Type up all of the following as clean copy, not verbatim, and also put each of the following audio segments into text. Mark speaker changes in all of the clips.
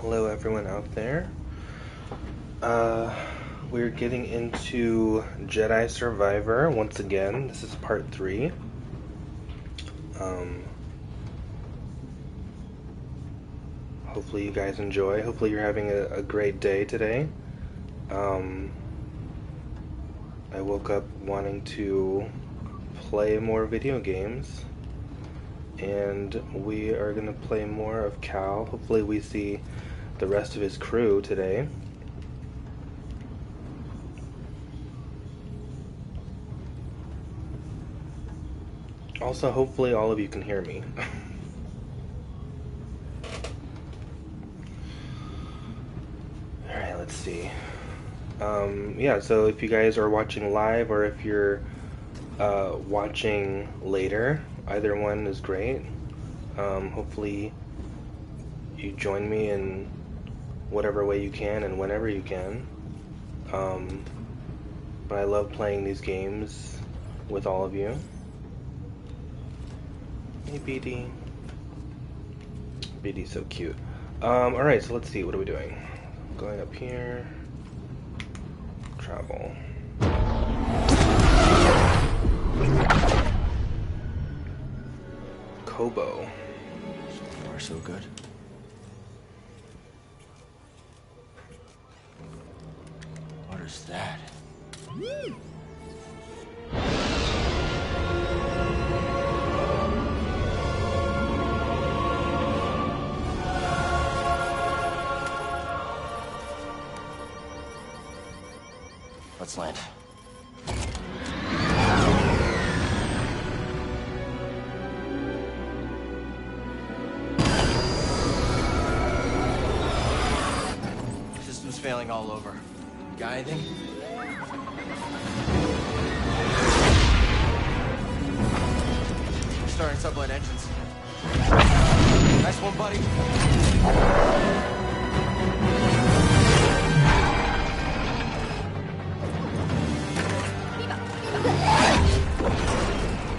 Speaker 1: Hello everyone out there. Uh, we're getting into Jedi Survivor once again. This is part 3. Hopefully you guys enjoy. Hopefully you're having a great day today. I woke up wanting to play more video games. And we are going to play more of Cal. Hopefully we see the rest of his crew today. Also, hopefully all of you can hear me. Alright, let's see. Yeah, so if you guys are watching live or if you're watching later, either one is great. Hopefully you join me in whatever way you can and whenever you can. But I love playing these games with all of you. Hey, BD. BD's so cute. Alright, so let's see. What are we doing? Going up here. Travel. Kobo.
Speaker 2: So far, so good. What is that? Let's land. System's failing all over. Got anything? Starting sublight engines. Nice one, buddy.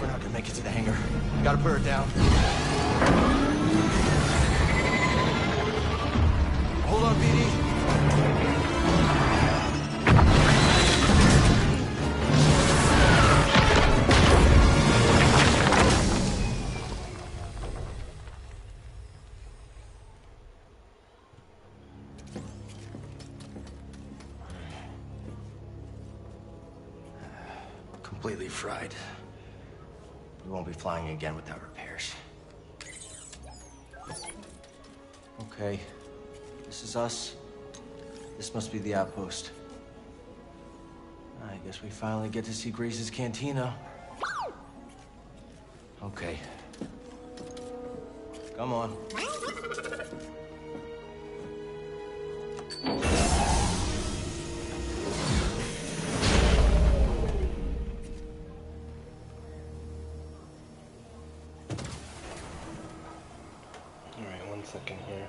Speaker 2: We're not gonna make it to the hangar. Gotta put her down. Hold on, BD. Completely fried. We won't be flying again without repairs. Okay. This is us. This must be the outpost. I guess we finally get to see Grace's cantina. Okay. Come on.
Speaker 1: Alright, 1 second here.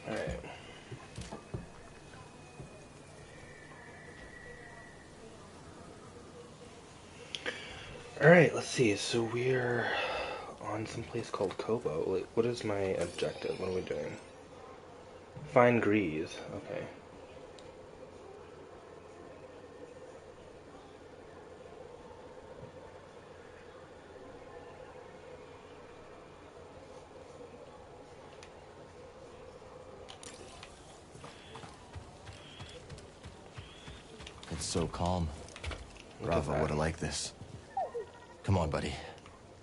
Speaker 1: Alright. Alright, let's see. So we're on some place called Kobo. Like, what is my objective? What are we doing? Find Grease. Okay.
Speaker 2: so calm.
Speaker 1: Look at
Speaker 2: Bravo
Speaker 1: that.
Speaker 2: would have liked this. Come on, buddy.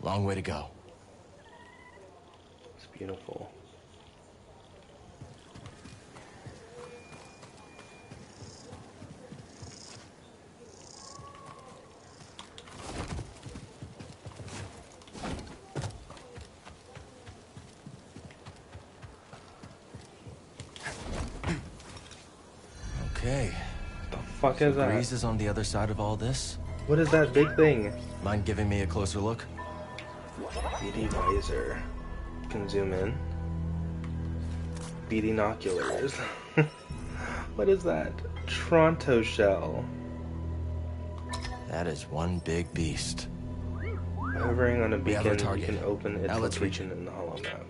Speaker 2: Long way to go.
Speaker 1: It's beautiful.
Speaker 2: Okay.
Speaker 1: The fuck is that?
Speaker 2: Grease is on the other side of all this?
Speaker 1: What is that big thing?
Speaker 2: Mind giving me a closer look?
Speaker 1: BD visor. Can zoom in. BD binoculars. What is that? Toronto shell.
Speaker 2: That is one big beast.
Speaker 1: Hovering on a
Speaker 2: We have our
Speaker 1: beacon, you
Speaker 2: target.
Speaker 1: can open its
Speaker 2: Now let's reach
Speaker 1: location in the hollow map.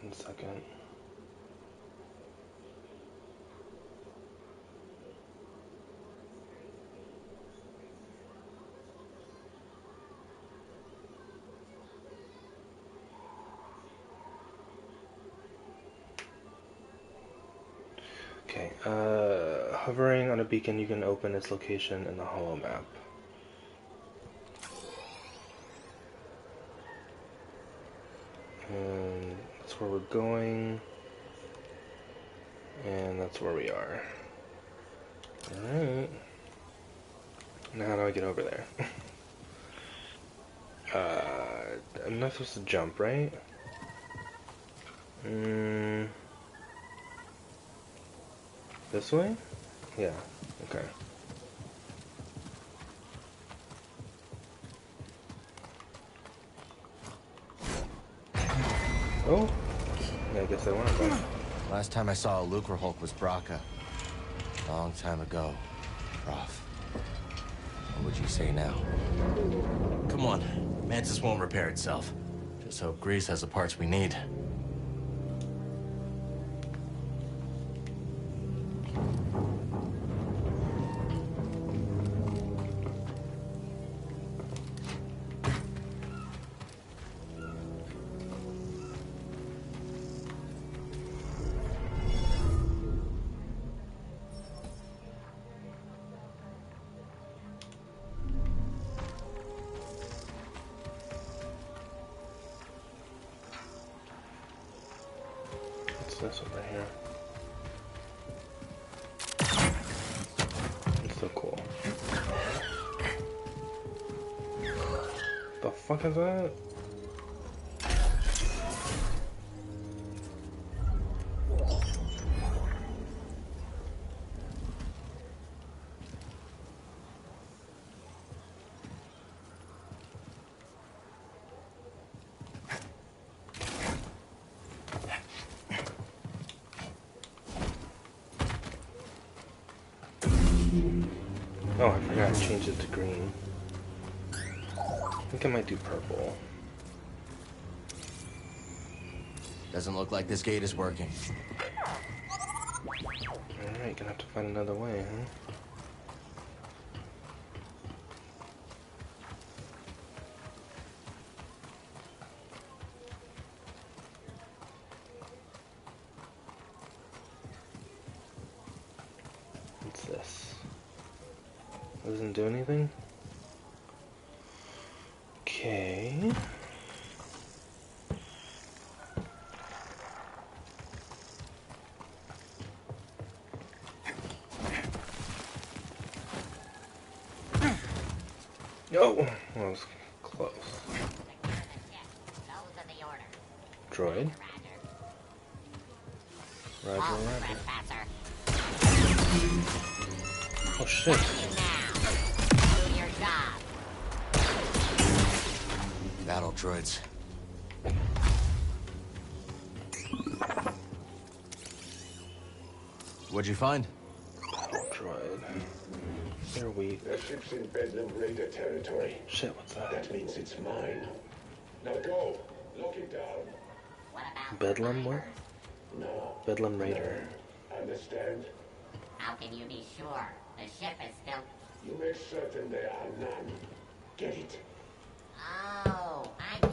Speaker 1: One second. Okay, hovering on a beacon, you can open its location in the hollow map. And that's where we're going. And that's where we are. Alright. Now how do I get over there? I'm not supposed to jump, right? This way? Yeah, okay. Oh! Yeah, I guess I want to.
Speaker 2: Last time I saw a Lucre Hulk was Braca. Long time ago, Prof. What would you say now? Come on. Mantis won't repair itself. Just hope Grease has the parts we need.
Speaker 1: What's this over here? It's so cool. The fuck is that? Oh, I forgot to change it to green. I think I might do purple.
Speaker 2: Doesn't look like this gate is working.
Speaker 1: Alright, gonna have to find another way, huh? What's this? Doesn't do anything? Okay. Oh, that was close. Droid. Roger, roger. Oh shit.
Speaker 2: Battle droids. What'd you find?
Speaker 1: Battle droid. They're weak.
Speaker 3: The ship's in Bedlam Raider territory.
Speaker 1: Shit, what's that?
Speaker 3: That means it's mine. Now go. Lock it down.
Speaker 4: What about
Speaker 1: Bedlam what?
Speaker 4: survivors?
Speaker 3: No.
Speaker 1: Bedlam Raider.
Speaker 3: None. Understand?
Speaker 4: How can you be sure? The ship is still...
Speaker 3: You make certain there are none. Get it?
Speaker 4: Oh, I...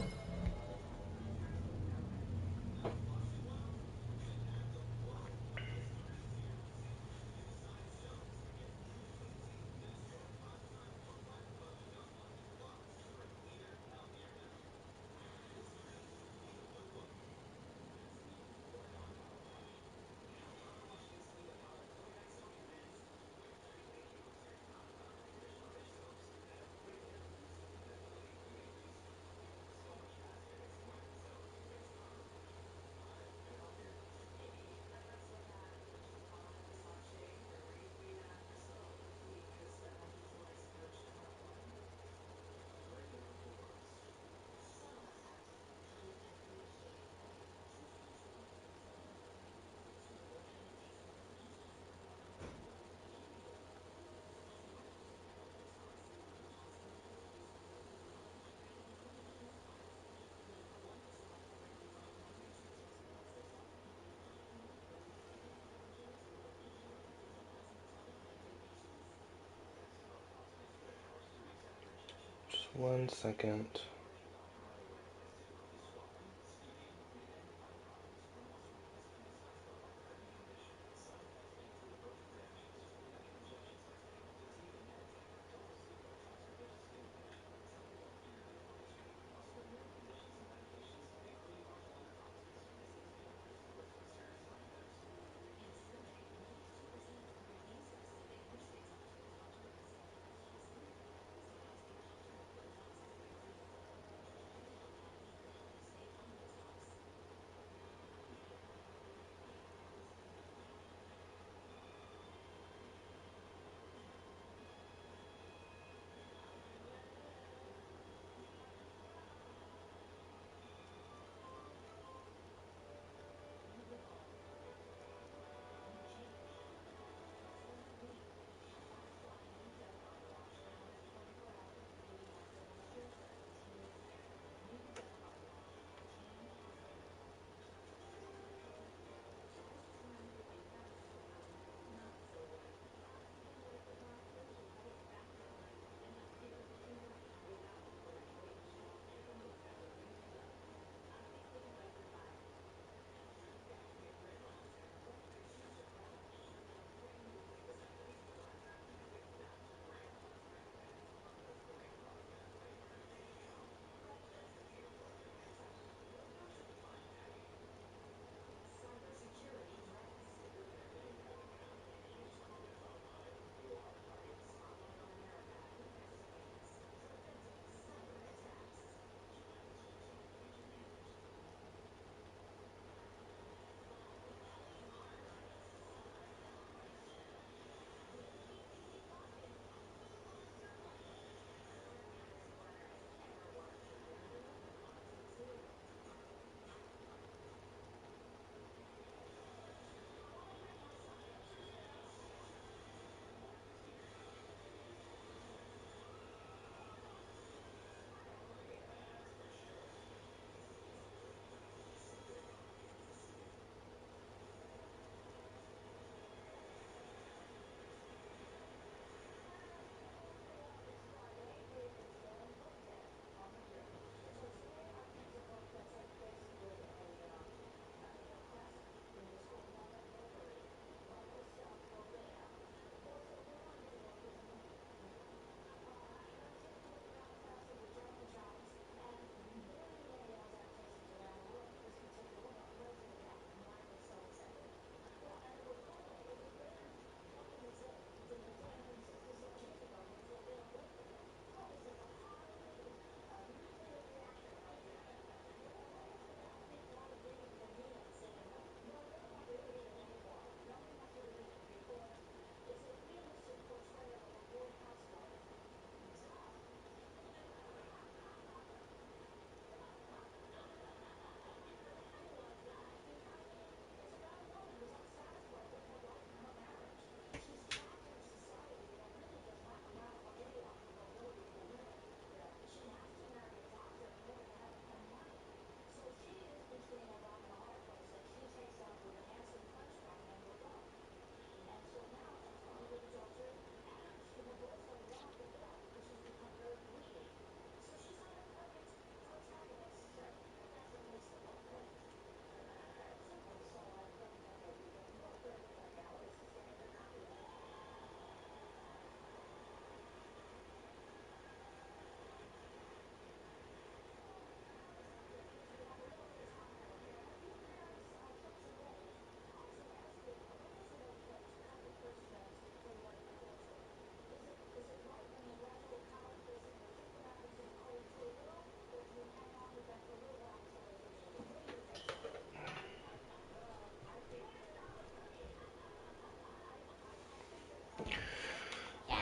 Speaker 1: Just 1 second.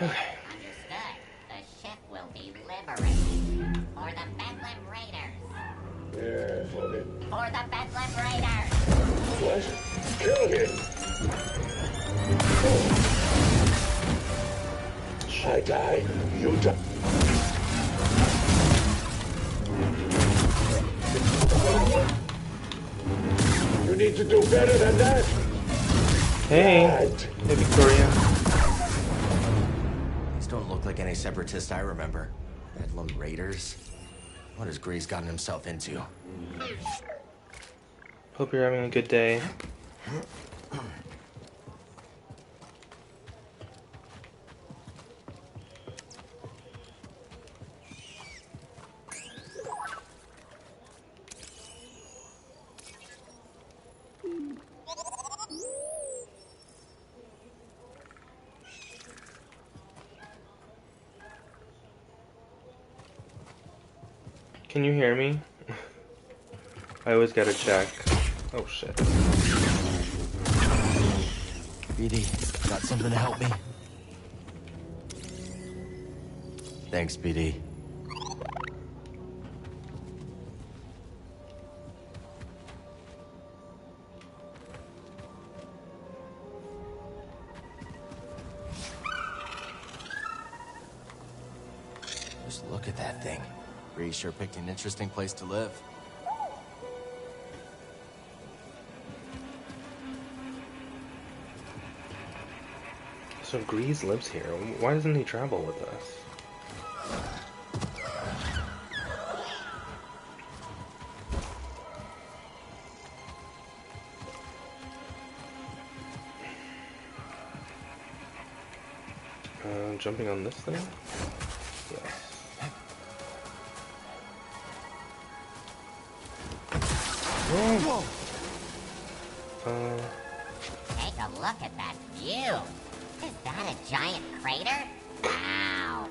Speaker 1: Okay.
Speaker 4: Understood. The ship will be liberated. For the Bedlam Raiders.
Speaker 3: Yeah, for the...
Speaker 4: For the Bedlam Raiders.
Speaker 3: What? Kill him! I die, you die. You need to do better than that.
Speaker 1: Hey.
Speaker 3: Right.
Speaker 1: Hey, Victoria.
Speaker 2: These don't look like any separatists I remember. Bedlam Raiders? What has Grease gotten himself into?
Speaker 1: Hope you're having a good day. Can you hear me? I always gotta check. Oh shit.
Speaker 2: BD, got something to help me? Thanks, BD. Just look at that thing. Grease sure picked an interesting place to live.
Speaker 1: So Grease lives here. Why doesn't he travel with us? Jumping on this thing? Yes.
Speaker 2: Whoa!
Speaker 4: Take a look at that view. Is that a giant crater? Wow.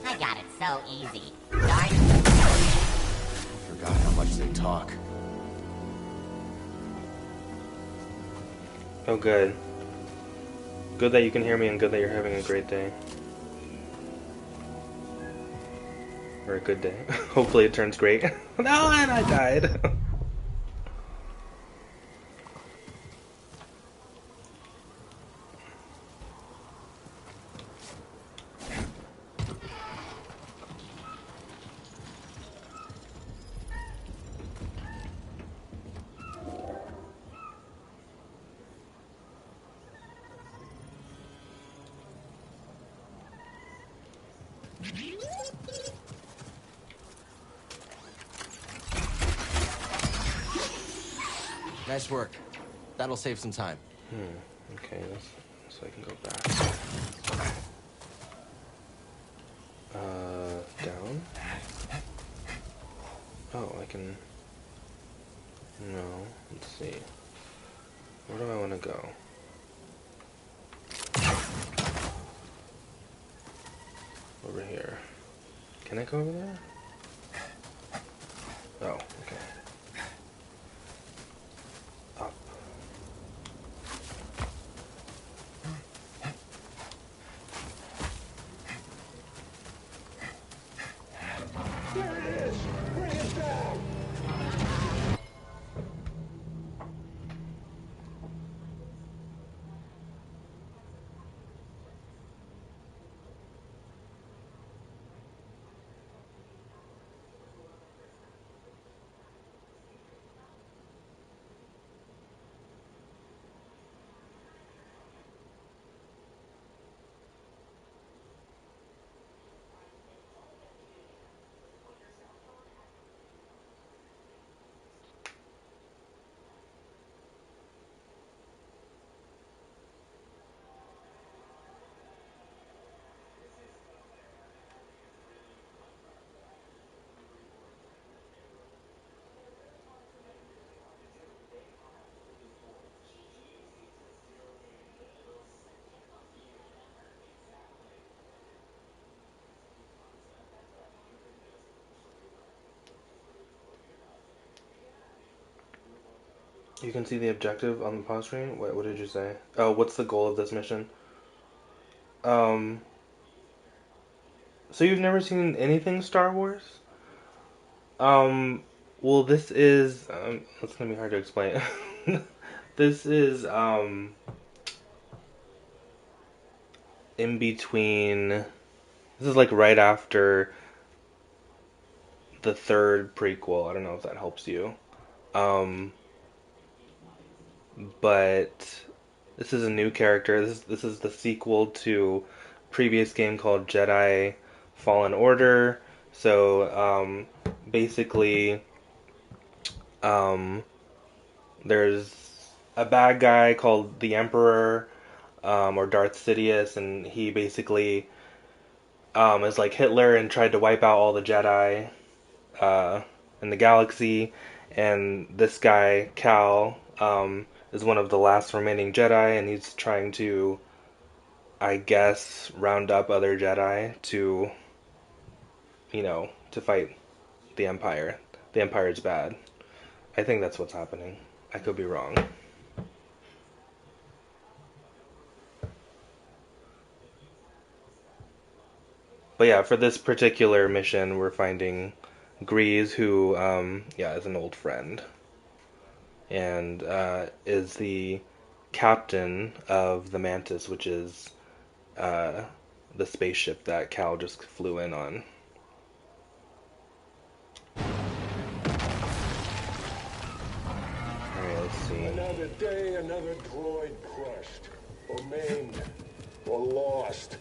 Speaker 4: I got it so easy. Start.
Speaker 2: Forgot how much they talk.
Speaker 1: Oh, good. Good that you can hear me and good that you're having a great day. Or a good day. Hopefully it turns great. No, and I died.
Speaker 2: Nice work. That'll save some time.
Speaker 1: Okay, so I can go back. Down? Oh, I can... No, let's see. Where do I want to go? Over here. Can I go over there? Oh, okay. Up.
Speaker 3: There it is! Bring it down!
Speaker 1: You can see the objective on the pause screen. What did you say? Oh, what's the goal of this mission? So you've never seen anything Star Wars? Um, well, this is it's gonna be hard to explain. This is in between. This is like right after the third prequel. I don't know if that helps you. Um, but this is a new character. This is the sequel to a previous game called Jedi Fallen Order. So basically, um, there's a bad guy called the Emperor, or Darth Sidious, and he basically is like Hitler and tried to wipe out all the Jedi uh, in the galaxy. And this guy, Cal, is one of the last remaining Jedi, and he's trying to, I guess, round up other Jedi to, to fight the Empire. The Empire's bad. I think that's what's happening. I could be wrong. But yeah, for this particular mission, we're finding Grease, who, is an old friend, and is the captain of the Mantis, which is uh, the spaceship that Cal just flew in on. Alright, let's see.
Speaker 3: Another day, another droid crushed, or maimed, or lost.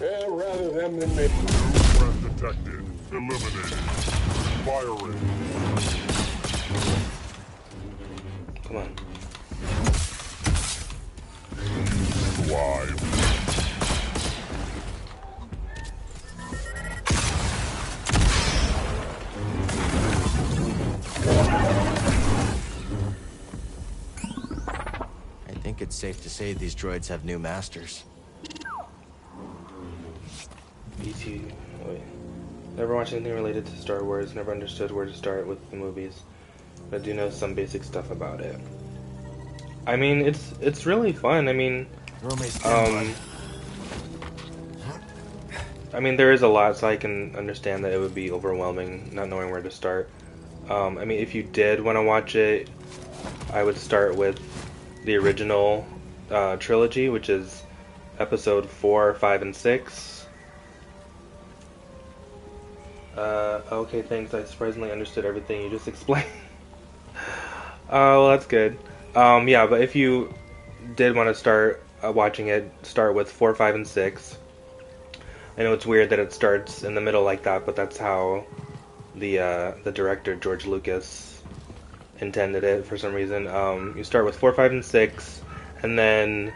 Speaker 3: Yeah, rather them than me. New threat detected. Eliminated. Firing.
Speaker 1: Come on.
Speaker 3: Live.
Speaker 2: I think it's safe to say these droids have new masters.
Speaker 1: BT. Wait. Never watched anything related to Star Wars. Never understood where to start with the movies. But I do know some basic stuff about it. I mean, it's really fun. I mean, there is a lot, so I can understand that it would be overwhelming not knowing where to start. I mean, if you did want to watch it, I would start with the original trilogy, which is episode 4, 5, and 6. Okay, thanks. I surprisingly understood everything you just explained. Well, that's good. Yeah, but if you did want to start watching it, start with 4, 5, and 6. I know it's weird that it starts in the middle like that, but that's how the director, George Lucas, intended it for some reason. You start with 4, 5, and 6, and then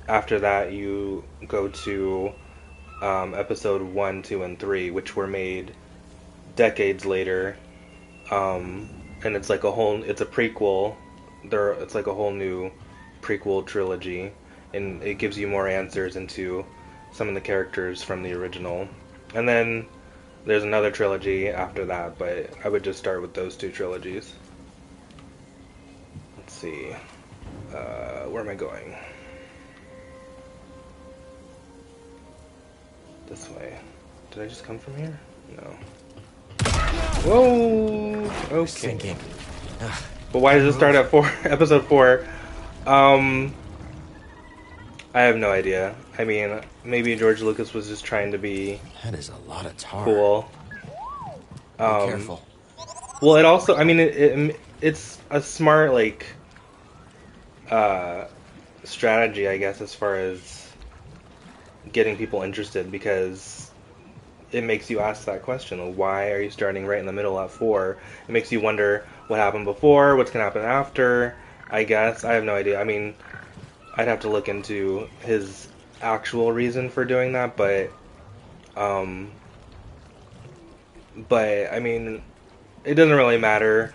Speaker 1: after that you go to episode 1, 2, and 3, which were made decades later. And it's like it's a prequel. It's like a whole new prequel trilogy, and it gives you more answers into some of the characters from the original. And then there's another trilogy after that, but I would just start with those two trilogies. Let's see. Where am I going? This way. Did I just come from here? No. Whoa! Okay.
Speaker 2: Sinking.
Speaker 1: But why does it start at episode 4? I have no idea. I mean, maybe George Lucas was just trying to be
Speaker 2: That is a lot of tar.
Speaker 1: cool.
Speaker 2: Be careful.
Speaker 1: Well, it also, I mean, it's a smart, like, strategy, I guess, as far as getting people interested, because it makes you ask that question. Well, why are you starting right in the middle at 4? It makes you wonder what happened before, what's going to happen after, I guess. I have no idea. I mean, I'd have to look into his actual reason for doing that, but I mean, it doesn't really matter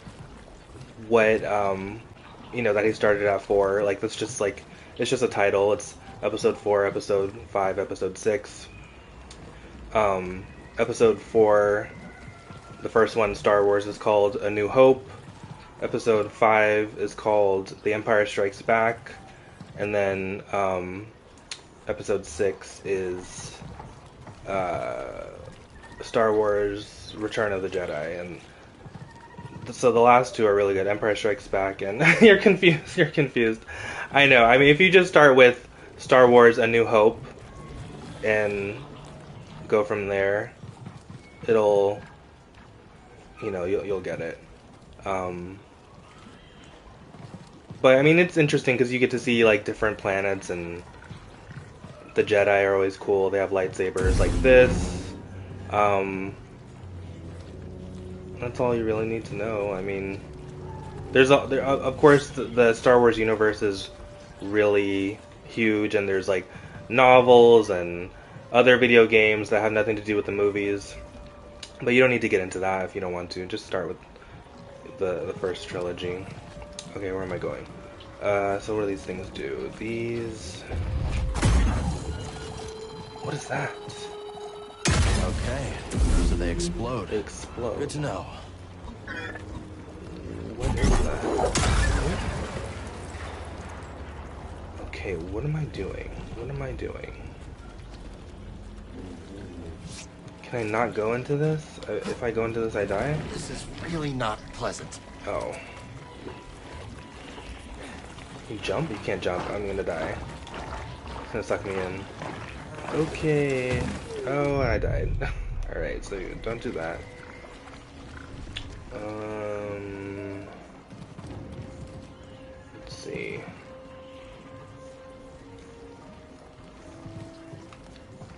Speaker 1: what, that he started at 4. Like, that's just, like, it's just a title. It's episode 4, episode 5, episode 6. Episode 4, the first one, Star Wars, is called A New Hope. Episode 5 is called The Empire Strikes Back. And then episode 6 is Star Wars Return of the Jedi, and so the last two are really good. Empire Strikes Back, and you're confused. You're confused. I know. I mean, if you just start with Star Wars: A New Hope and go from there, it'll, you'll get it. Um, but I mean, it's interesting because you get to see like different planets, and the Jedi are always cool. They have lightsabers like this. That's all you really need to know. I mean, of course, the Star Wars universe is really huge, and there's like novels and other video games that have nothing to do with the movies. But you don't need to get into that if you don't want to. Just start with the first trilogy. Okay, where am I going? So what do these things do? These... What is that?
Speaker 2: Okay, so they explode.
Speaker 1: They explode.
Speaker 2: Good to know.
Speaker 1: What is that? Okay, what am I doing? What am I doing? Can I not go into this? If I go into this, I die?
Speaker 2: This is really not pleasant.
Speaker 1: Oh. You jump? You can't jump. I'm gonna die. It's gonna suck me in. Okay. Oh, I died. Alright, so don't do that. Let's see.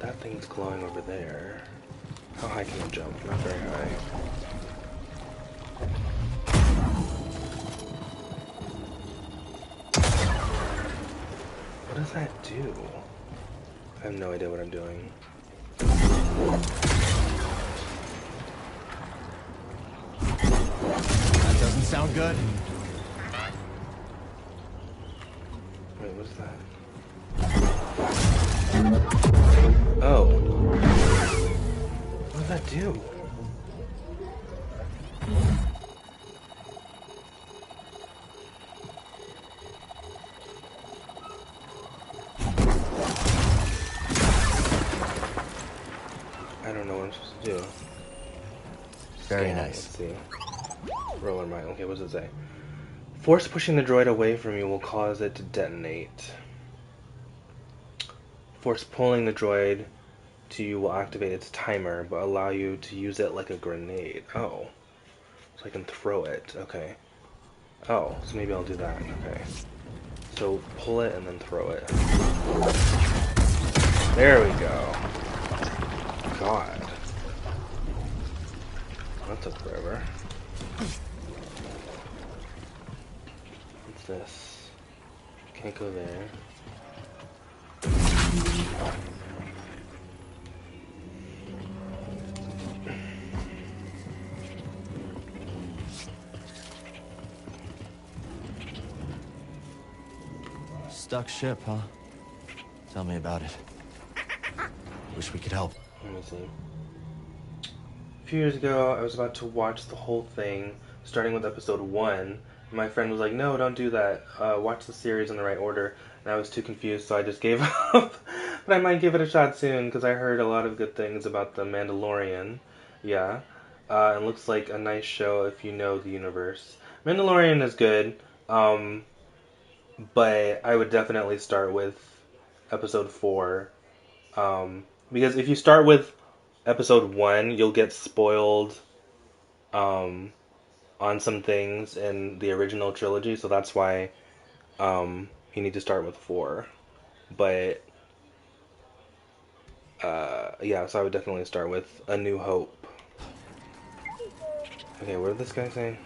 Speaker 1: That thing's glowing over there. How high can I jump? Not very high. What does that do? I have no idea what I'm doing.
Speaker 2: That doesn't sound good.
Speaker 1: Wait, what is that? Oh. What does that do? I don't know what I'm supposed to do.
Speaker 2: Very
Speaker 1: Scan,
Speaker 2: nice.
Speaker 1: Let's see. Roller mine. Okay, what does it say? Force pushing the droid away from you will cause it to detonate. Force pulling the droid to you will activate its timer, but allow you to use it like a grenade. Oh. So I can throw it. Okay. Oh, so maybe I'll do that. Okay. So pull it and then throw it. There we go. God. That took forever. What's this? Can't go there.
Speaker 2: Stuck ship, huh? Tell me about it. Wish we could help.
Speaker 1: Let me see. A few years ago, I was about to watch the whole thing, starting with episode 1. And my friend was like, no, don't do that. Watch the series in the right order. And I was too confused, so I just gave up. But I might give it a shot soon, because I heard a lot of good things about The Mandalorian. Yeah. It looks like a nice show if you know the universe. Mandalorian is good. But I would definitely start with episode 4. Because if you start with episode 1, you'll get spoiled on some things in the original trilogy, so that's why you need to start with 4. But yeah, so I would definitely start with A New Hope. Okay, what did this guy say?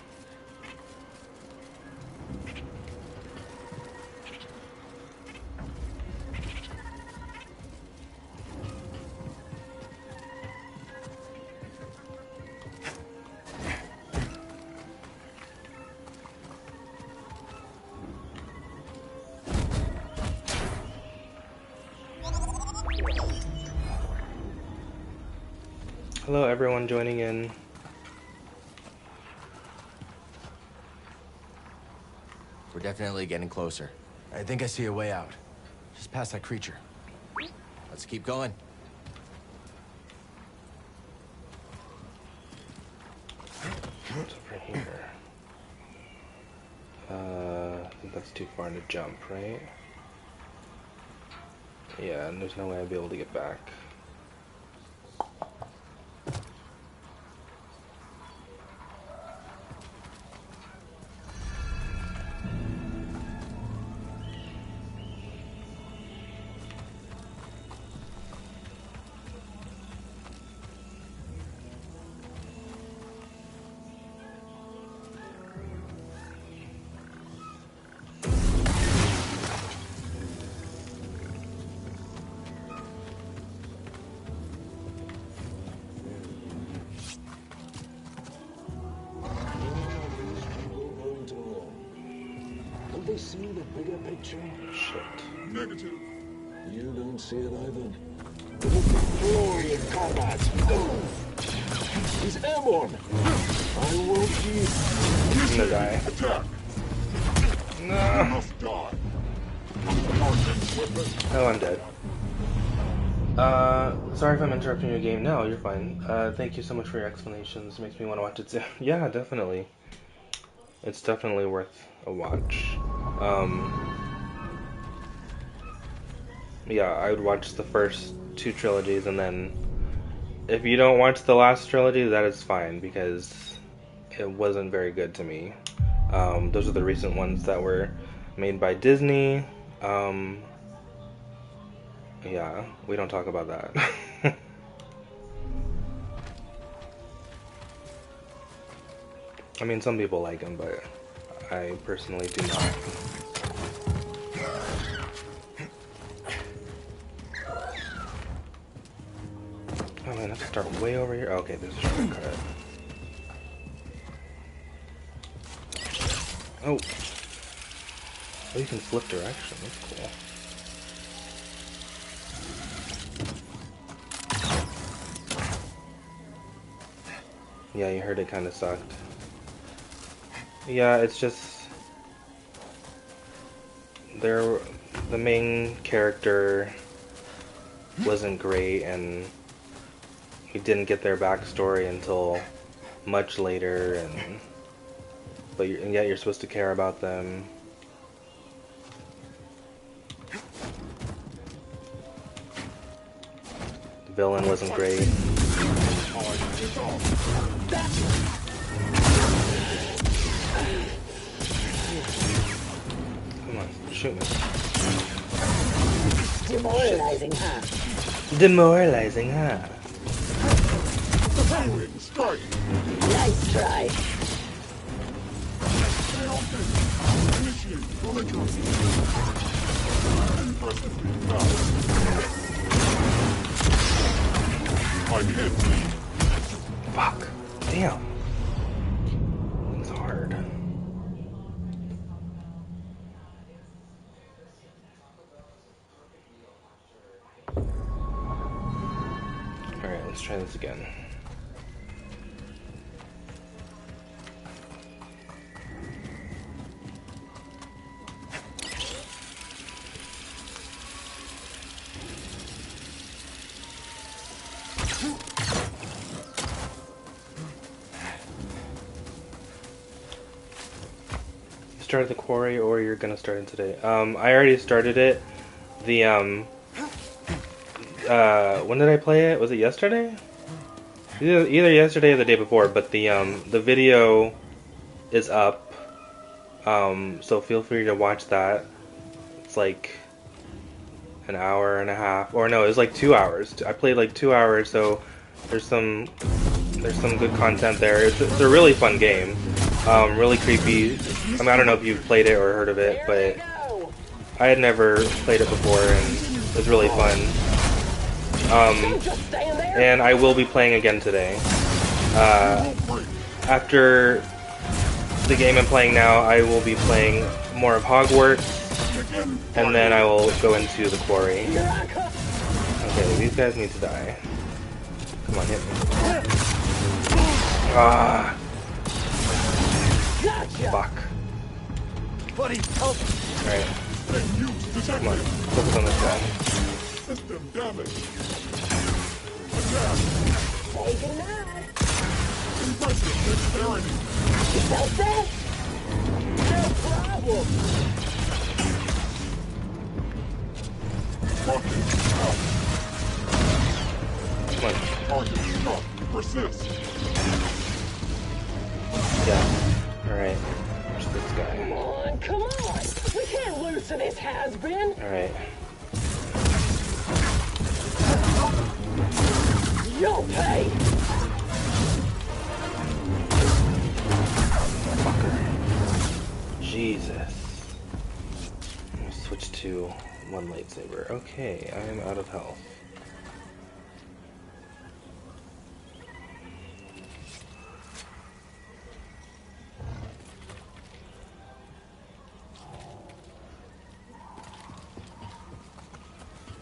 Speaker 1: Hello everyone joining in.
Speaker 2: We're definitely getting closer. I think I see a way out. Just past that creature. Let's keep going.
Speaker 1: that's too far to jump, right? Yeah, and there's no way I'd be able to get back.
Speaker 3: Don't they see the bigger picture?
Speaker 1: Shit.
Speaker 3: Negative. You don't see it either. Look at glory in combat. He's airborne. I won't be.
Speaker 1: I'm gonna die.
Speaker 3: Attack.
Speaker 1: No.
Speaker 3: You must die.
Speaker 1: Oh, I'm dead. Sorry if I'm interrupting your game. No, you're fine. Thank you so much for your explanations. Makes me want to watch it too. Yeah, definitely. It's definitely worth a watch. Yeah, I would watch the first two trilogies, and then if you don't watch the last trilogy, that is fine, because it wasn't very good to me. Those are the recent ones that were made by Disney. Yeah, we don't talk about that. I mean, some people like them, but I personally do not. Oh man, I have to start way over here. Okay, there's a shortcut. Oh. Oh, you can flip direction. That's cool. Yeah, you heard it kind of sucked. Yeah, it's just the main character wasn't great, and we didn't get their backstory until much later, and yet you're supposed to care about them. The villain wasn't great. Come on, shoot me.
Speaker 5: Demoralizing, huh?
Speaker 1: Demoralizing, huh?
Speaker 3: Strike.
Speaker 5: Nice try.
Speaker 3: Initiate belligerence. I'm hit.
Speaker 1: Fuck. Damn. It's hard. Alright, let's try this again. Started the quarry, or you're gonna start it today? I already started it. The when did I play it? Was it yesterday? Either yesterday or the day before. But the video is up. So feel free to watch that. It's like an hour and a half, or no, it was like 2 hours. I played like 2 hours, so there's some good content there. It's a really fun game. Really creepy. I mean, I don't know if you've played it or heard of it, but I had never played it before, and it was really fun. And I will be playing again today. After the game I'm playing now, I will be playing more of Hogwarts, and then I will go into the quarry. Okay, these guys need to die. Come on, hit me. Ah. Fuck.
Speaker 2: Buddy, help!
Speaker 1: Alright. Come on, focus on this guy.
Speaker 3: System damage.
Speaker 5: Hey, good night.
Speaker 3: Impressive dexterity.
Speaker 5: You felt that? No problem.
Speaker 3: Resist.
Speaker 1: Yeah. Alright. Where's this guy?
Speaker 5: Come on! We can't lose to this has-been!
Speaker 1: Alright.
Speaker 5: You'll pay!
Speaker 1: Jesus. I'm gonna switch to one lightsaber. Okay, I am out of health.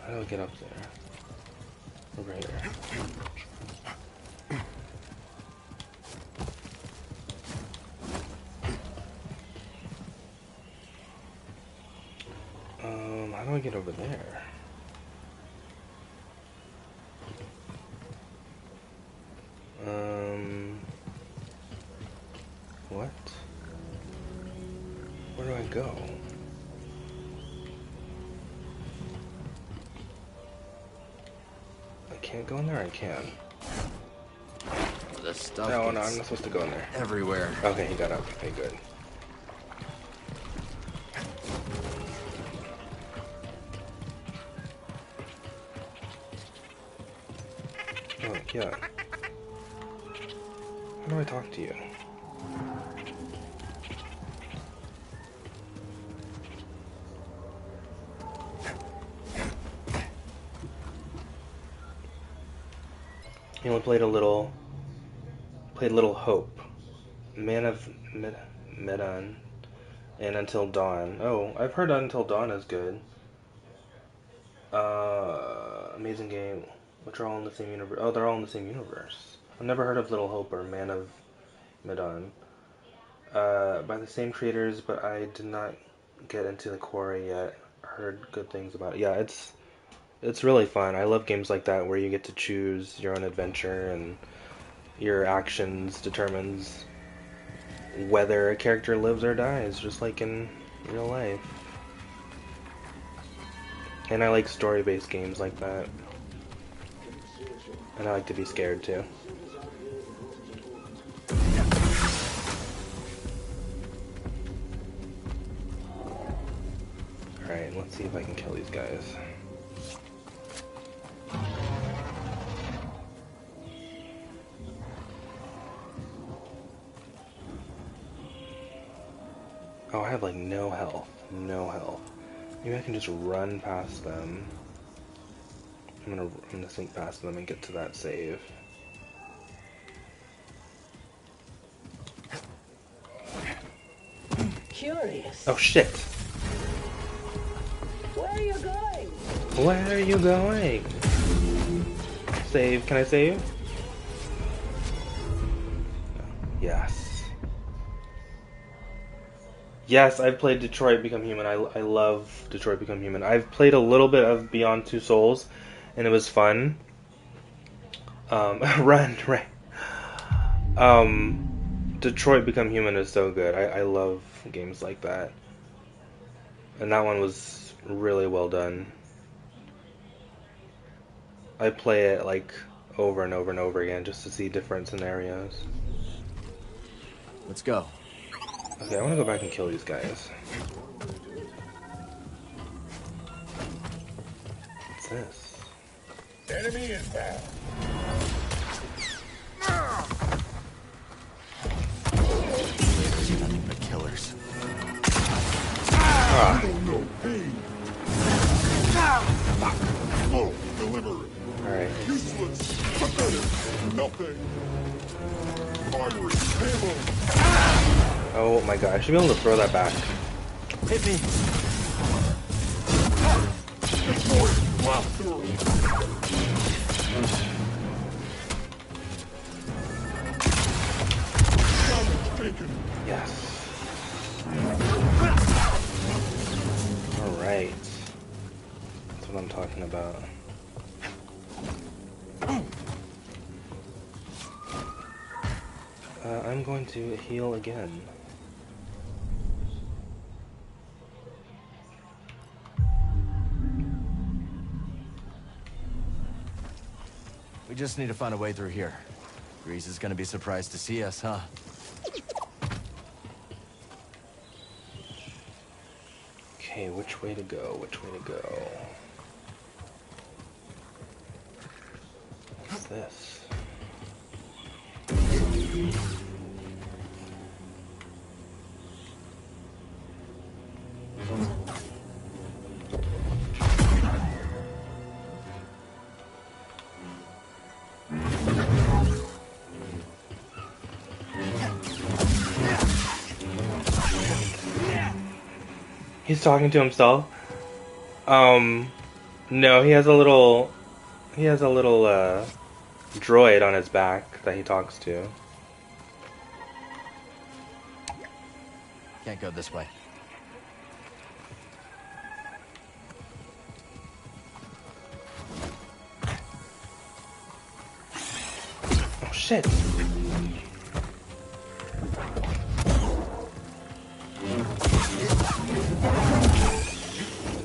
Speaker 1: How do I get up there? Over here. How do I get over there? What? Where do I go? I can't go in there, I can.
Speaker 2: The stuff
Speaker 1: No, I'm
Speaker 2: gets
Speaker 1: not supposed to go in there.
Speaker 2: everywhere.
Speaker 1: Okay, he got up. Okay, good. Oh, yeah. How do I talk to you? He only played Little Hope, Man of Medan, and Until Dawn. Oh, I've heard Until Dawn is good. Amazing game, which are all in the same universe. Oh, they're all in the same universe. I've never heard of Little Hope or Man of Medan. By the same creators, but I did not get into the Quarry yet. Heard good things about it. Yeah, it's really fun. I love games like that where you get to choose your own adventure and your actions determines whether a character lives or dies, just like in real life. And I like story-based games like that. And I like to be scared too. Alright, let's see if I can kill these guys. Oh, I have like no health. No health. Maybe I can just run past them. I'm gonna sink past them and get to that save.
Speaker 5: Curious.
Speaker 1: Oh shit!
Speaker 5: Where are you going?
Speaker 1: Where are you going? Save. Can I save? No. Yes. Yes, I've played Detroit Become Human. I love Detroit Become Human. I've played a little bit of Beyond Two Souls, and it was fun. Run, right. Detroit Become Human is so good. I love games like that. And that one was really well done. I play it like over and over and over again just to see different scenarios.
Speaker 2: Let's go.
Speaker 1: Okay, I want to go back and kill these guys. What's this?
Speaker 3: Enemy inbound.
Speaker 2: There's nothing but killers.
Speaker 1: Ah,
Speaker 3: No pain. Full delivery.
Speaker 1: alright.
Speaker 3: Useless. Pathetic. Nothing. Fiery. Payload.
Speaker 1: Oh my god, I should be able to throw that back.
Speaker 2: Hit me.
Speaker 3: Destroy. Blast through. Damage taken.
Speaker 1: Yes. Alright. That's what I'm talking about. I'm going to heal again.
Speaker 2: We just need to find a way through here. Grease is gonna be surprised to see us, huh?
Speaker 1: Okay, which way to go? Which way to go? What's this? He's talking to himself. No, he has a little droid on his back that he talks to.
Speaker 2: Can't go this way.
Speaker 1: Oh shit!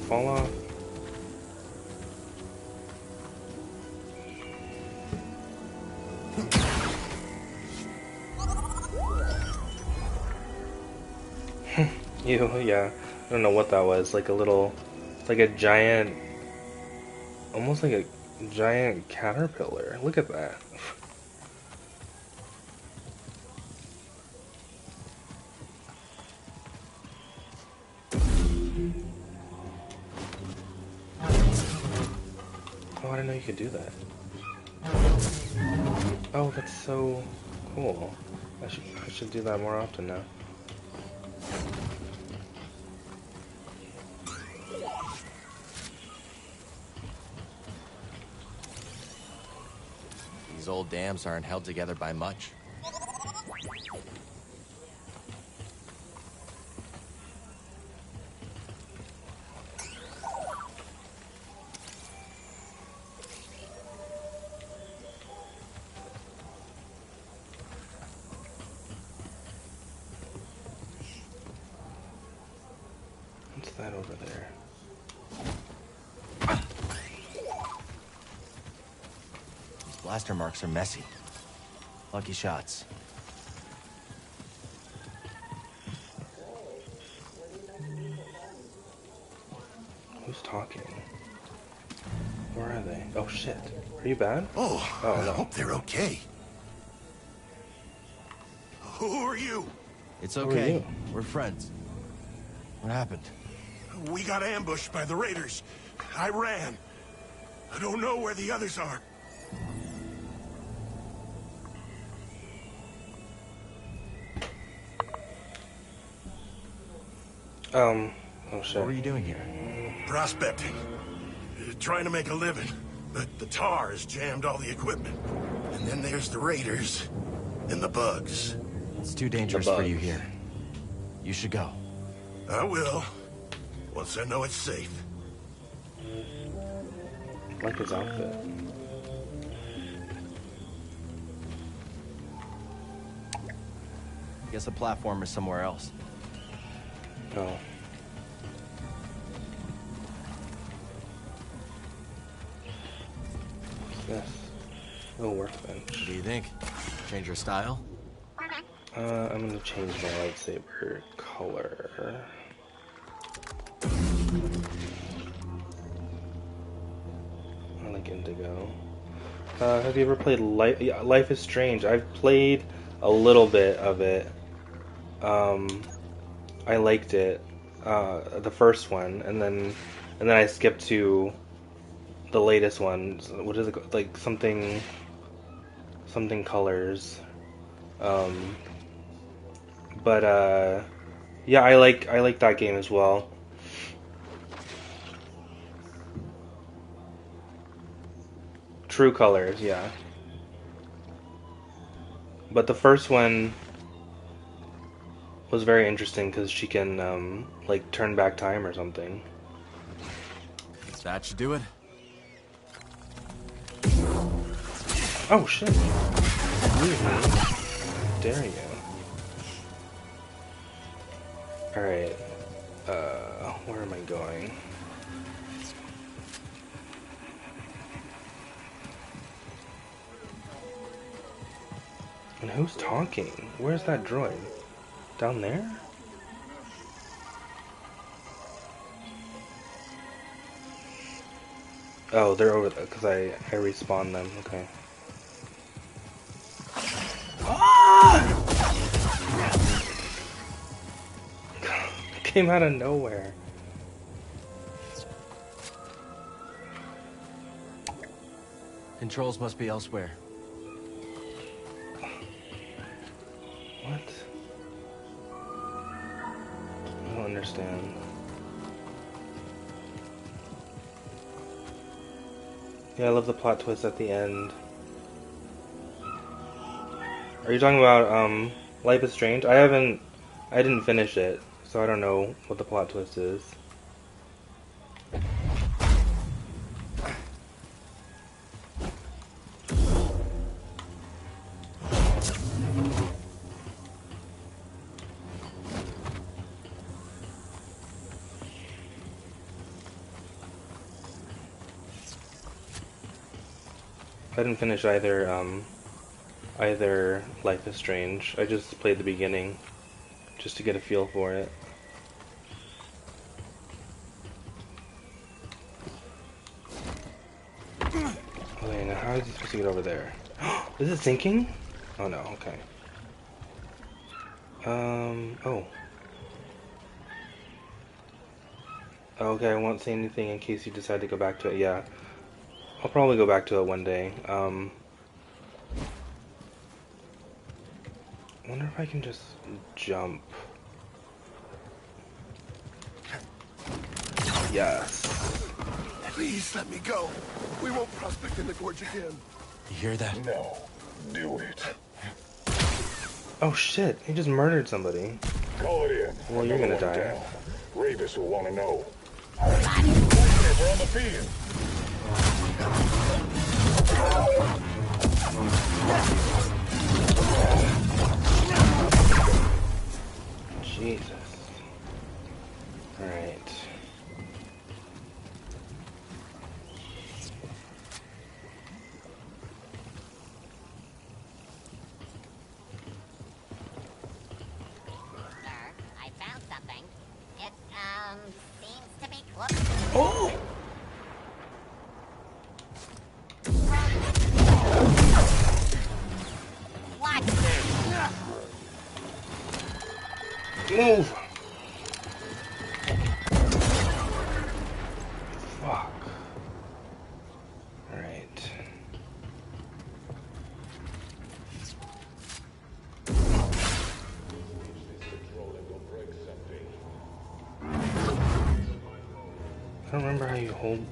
Speaker 1: Fall off. Yeah. I don't know what that was. Like a little, like a giant, almost like a giant caterpillar. Look at that. Oh, I didn't know you could do that. Oh, that's so cool. I should do that more often now.
Speaker 2: These old dams aren't held together by much.
Speaker 1: What's that over there?
Speaker 2: These blaster marks are messy. Lucky shots.
Speaker 1: Who's talking? Where are they? Oh shit. Are you bad?
Speaker 3: Oh,
Speaker 1: Oh
Speaker 3: I
Speaker 1: no.
Speaker 3: hope they're okay. Who are you?
Speaker 2: It's
Speaker 1: Who are
Speaker 2: okay.
Speaker 1: you?
Speaker 2: We're friends. What happened?
Speaker 3: We got ambushed by the raiders. I ran. I don't know where the others are.
Speaker 1: Oh shit.
Speaker 2: What were you doing here?
Speaker 3: Prospecting. Trying to make a living. But the tar has jammed all the equipment. And then there's the raiders. And the bugs.
Speaker 2: It's too dangerous for you here. You should go.
Speaker 3: I will. Once I know it's safe.
Speaker 1: I like his outfit.
Speaker 2: Guess the platform is somewhere else.
Speaker 1: Oh. What's this? Little workbench.
Speaker 2: What do you think? Change your style?
Speaker 1: I'm gonna change my lightsaber color. I like indigo. Have you ever played Life is Strange? I've played a little bit of it. I liked it, the first one, and then I skipped to the latest one. What is it, like something colors? But yeah, I like that game as well. True Colors, yeah. But the first one was very interesting because she can like turn back time or something.
Speaker 2: That should do it.
Speaker 1: Oh shit! Leave me. How dare you? All right. Where am I going? And who's talking? Where's that droid? Down there? Oh, they're over there, because I respawned them. Okay. Ah! Came out of nowhere.
Speaker 2: Controls must be elsewhere.
Speaker 1: What? I don't understand. Yeah, I love the plot twist at the end. Are you talking about Life is Strange? I didn't finish it, so I don't know what the plot twist is. I didn't finish either Life is Strange. I just played the beginning just to get a feel for it. Okay, now how is he supposed to get over there? Is it sinking? Oh no, okay. Oh. Okay, I won't say anything in case you decide to go back to it. Yeah, I'll probably go back to it one day. I wonder if I can just jump. Yes.
Speaker 3: Please let me go. We won't prospect in the gorge again.
Speaker 2: You hear that?
Speaker 3: No. Do it.
Speaker 1: Oh shit, he just murdered somebody.
Speaker 3: Call it in.
Speaker 1: Well, you're gonna
Speaker 3: Another one
Speaker 1: die.
Speaker 3: down. Ravis will want to know. We're on the field.
Speaker 1: Jesus. Alright.
Speaker 4: Sir, I found something. It, seems to be close.
Speaker 1: Oh!
Speaker 4: What?
Speaker 1: Move! Fuck. Alright. I don't remember how you hold.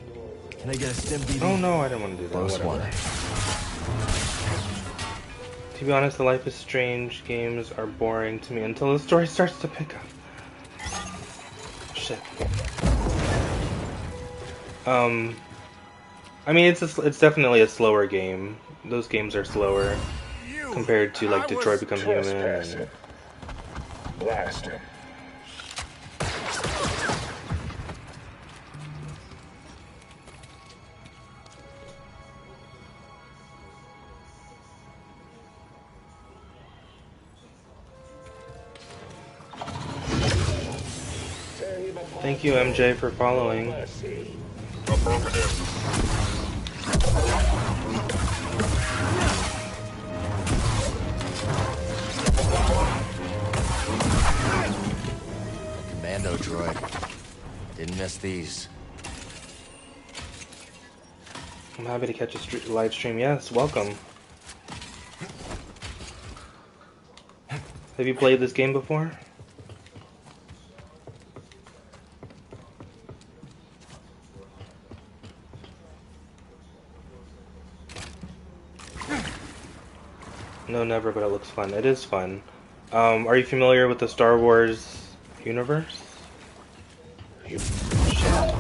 Speaker 2: Can I get a stim DV?
Speaker 1: Oh no, I didn't want to do that.
Speaker 2: Close
Speaker 1: Whatever.
Speaker 2: one.
Speaker 1: To be honest, the Life is Strange games are boring to me until the story starts to pick up. Shit. I mean, it's definitely a slower game. Those games are slower compared to like Detroit Become Human. And...
Speaker 3: Blast him.
Speaker 1: Thank you, MJ, for following.
Speaker 2: Commando droid. Didn't miss these.
Speaker 1: I'm happy to catch a live stream. Yes, welcome. Have you played this game before? No, never, but it looks fun. It is fun. Are you familiar with the Star Wars universe? You shit.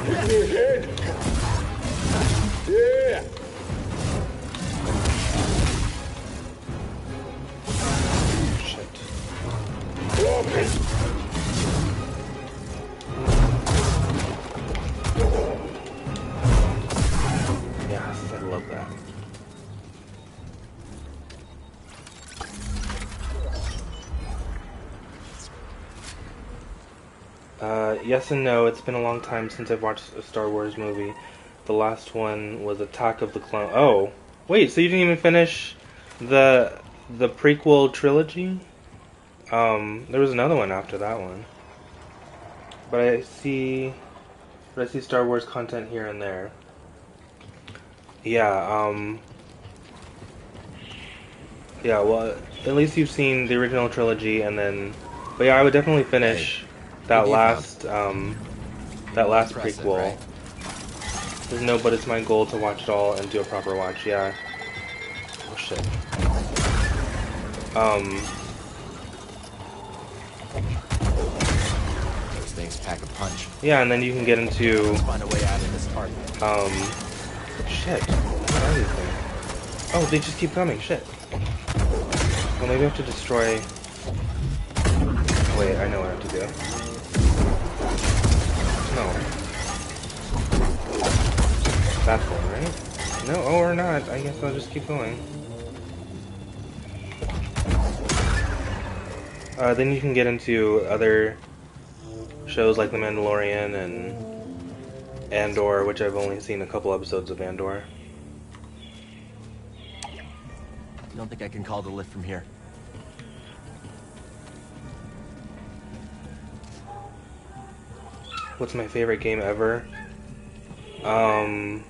Speaker 3: Hit me again. Yeah.
Speaker 1: Shit.
Speaker 3: Block it.
Speaker 1: Yes, I love that. Yes and no. It's been a long time since I've watched a Star Wars movie. The last one was Attack of the Clone. Oh, wait. So you didn't even finish the the prequel trilogy? There was another one after that one. But I see Star Wars content here and there. Yeah. Yeah. Well, at least you've seen the original trilogy, and then. But yeah, I would definitely finish
Speaker 2: what
Speaker 1: that
Speaker 2: have you found?
Speaker 1: that last
Speaker 2: Impressive,
Speaker 1: prequel.
Speaker 2: right?
Speaker 1: There's no, but it's my goal to watch it all and do a proper watch. Yeah. Oh shit. Um.
Speaker 2: Those things pack a punch.
Speaker 1: Yeah, and then you can get into
Speaker 2: Let's find a way out of this target.
Speaker 1: Shit. What are these things? Oh, they just keep coming. Shit. Well, maybe I have to destroy. Wait, I know what I have to do. No. That's one, right? No, oh, or not. I guess I'll just keep going. Then you can get into other shows like The Mandalorian and Andor, which I've only seen a couple episodes of Andor.
Speaker 2: You don't think I can call the lift from here?
Speaker 1: What's my favorite game ever? I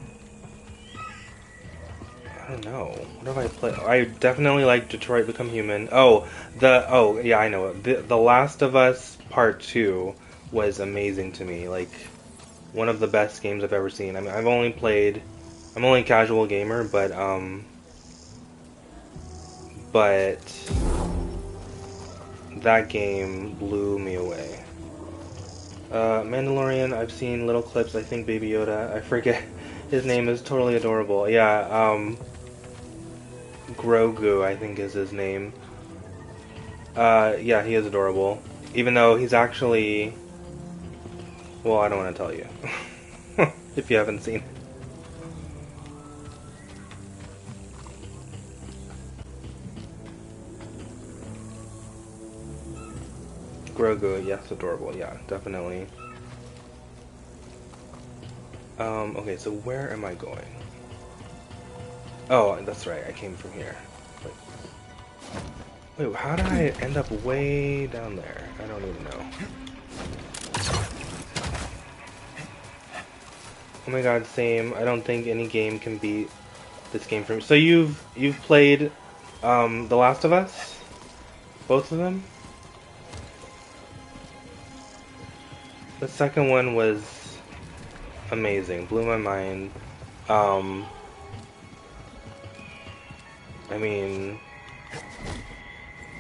Speaker 1: don't know. What have I played? I definitely like Detroit Become Human. Oh, yeah, I know it. The Last of Us Part 2 was amazing to me. Like, one of the best games I've ever seen. I mean, I'm only a casual gamer, but that game blew me away. Mandalorian, I've seen little clips. I think Baby Yoda, I forget. His name is totally adorable. Yeah, Grogu, I think is his name. Yeah, he is adorable. Even though he's actually... Well, I don't want to tell you. If you haven't seen it. Grogu, yes, adorable. Yeah, definitely. Okay, so where am I going? Oh, that's right, I came from here. Wait, how did I end up way down there? I don't even know. Oh my god, same. I don't think any game can beat this game for me. So you've played The Last of Us? Both of them? The second one was amazing. Blew my mind. I mean,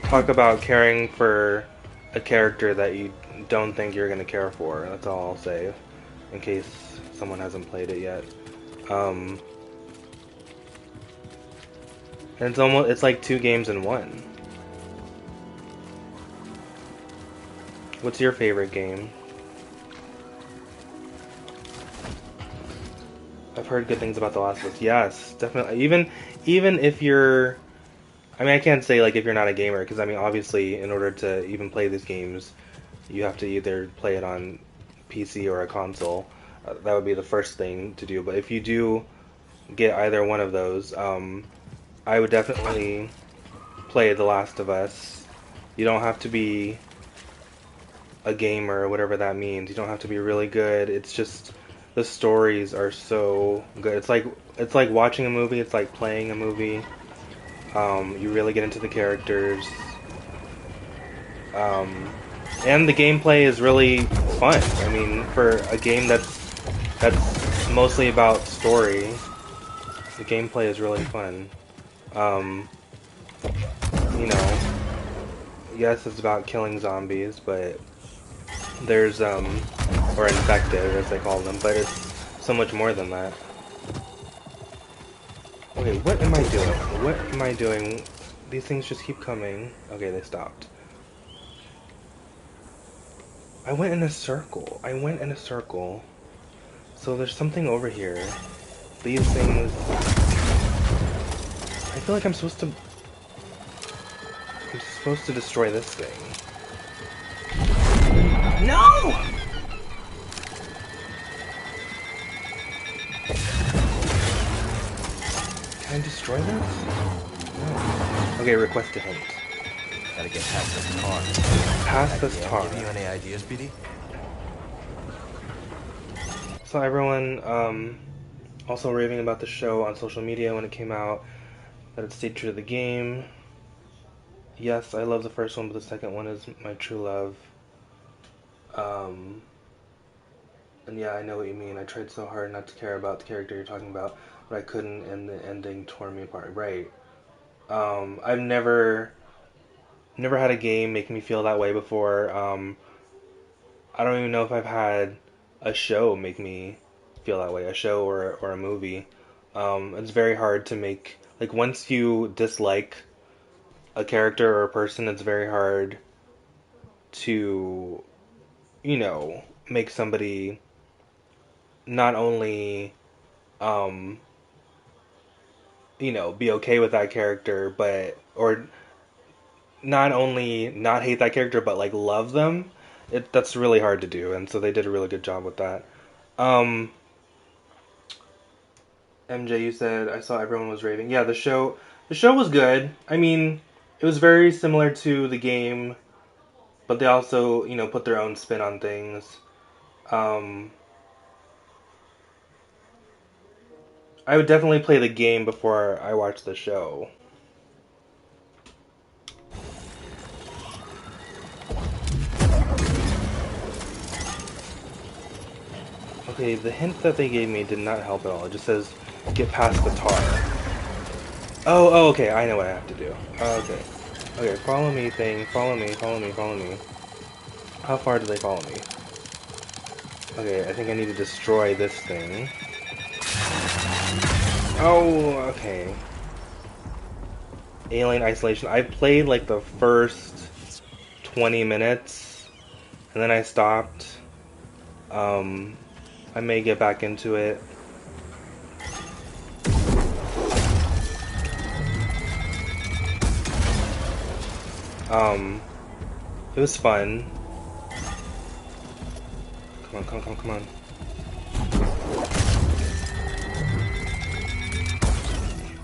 Speaker 1: talk about caring for a character that you don't think you're gonna care for. That's all I'll say, in case someone hasn't played it yet. And it's like two games in one. What's your favorite game? I've heard good things about The Last of Us. Yes, definitely. Even if you're, I mean, I can't say like if you're not a gamer, because I mean, obviously, in order to even play these games, you have to either play it on PC or a console. That would be the first thing to do. But if you do get either one of those, I would definitely play The Last of Us. You don't have to be a gamer or whatever that means. You don't have to be really good. It's just the stories are so good. It's like watching a movie. It's like playing a movie. You really get into the characters. And the gameplay is really fun. I mean, for a game that's mostly about story, the gameplay is really fun. You know, yes, it's about killing zombies, but there's or infected as they call them, but it's so much more than that. Okay, what am I doing? What am I doing? These things just keep coming. Okay, they stopped. I went in a circle. I went in a circle. So there's something over here. These things... I feel like I'm supposed to destroy this thing. No! destroy this? No. Okay, request a hint.
Speaker 2: Gotta get past this tar.
Speaker 1: Past this tar.
Speaker 2: Give you any ideas, BD?
Speaker 1: So everyone also raving about the show on social media when it came out, that it stayed true to the game. Yes, I love the first one, but the second one is my true love. And yeah, I know what you mean. I tried so hard not to care about the character you're talking about, but I couldn't, and the ending tore me apart. Right. I've never had a game make me feel that way before. I don't even know if I've had a show make me feel that way, a show or a movie. It's very hard to make, like, once you dislike a character or a person, it's very hard to, make somebody not only, um, be okay with that character, or not only not hate that character, but like love them. That's really hard to do, and so they did a really good job with that. Um, MJ, you said I saw everyone was raving. Yeah, the show was good. I mean, it was very similar to the game, but they also, put their own spin on things. Um, I would definitely play the game before I watch the show. Okay, the hint that they gave me did not help at all. It just says, get past the tar. Oh, okay, I know what I have to do. Okay. Okay, follow me thing, follow me, follow me, follow me. How far do they follow me? Okay, I think I need to destroy this thing. Oh, okay. Alien Isolation. I played like the first 20 minutes, and then I stopped. I may get back into it. It was fun. Come on, come on, come on, come on.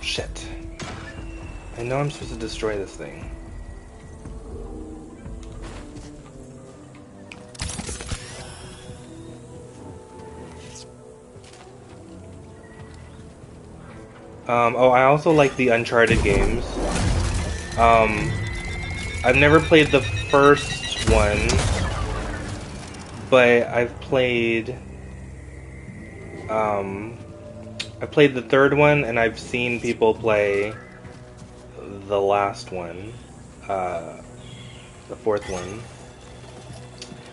Speaker 1: Shit. I know I'm supposed to destroy this thing. Oh, I also like the Uncharted games. I've never played the first one, but I played the third one, and I've seen people play the last one, the fourth one.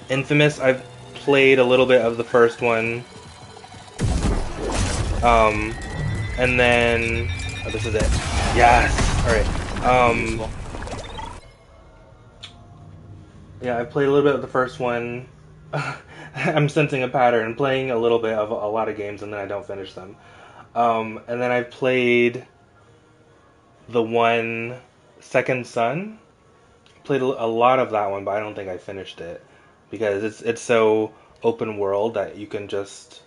Speaker 1: Infamous, I've played a little bit of the first one, and then this is it. Yes. All right. Yeah, I played a little bit of the first one. I'm sensing a pattern, playing a little bit of a lot of games, and then I don't finish them. And then I played the one Second Son. Played a lot of that one, but I don't think I finished it because it's so open world that you can just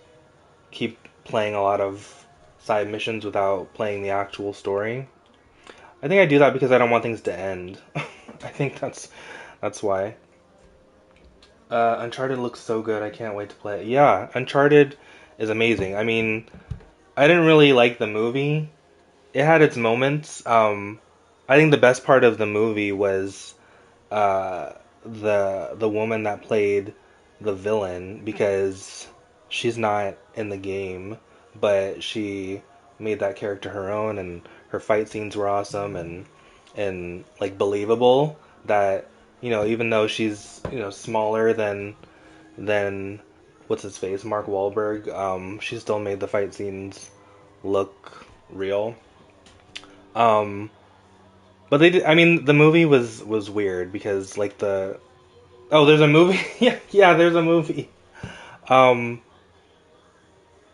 Speaker 1: keep playing a lot of side missions without playing the actual story. I think I do that because I don't want things to end. I think that's why. Uncharted looks so good. I can't wait to play it. Yeah, Uncharted is amazing. I mean, I didn't really like the movie. It had its moments. I think the best part of the movie was the woman that played the villain, because she's not in the game, but she made that character her own, and her fight scenes were awesome and like believable. That, even though she's, smaller than what's his face, Mark Wahlberg, she still made the fight scenes look real. Um, but they did, I mean, the movie was weird because like there's a movie. Yeah, there's a movie. Um,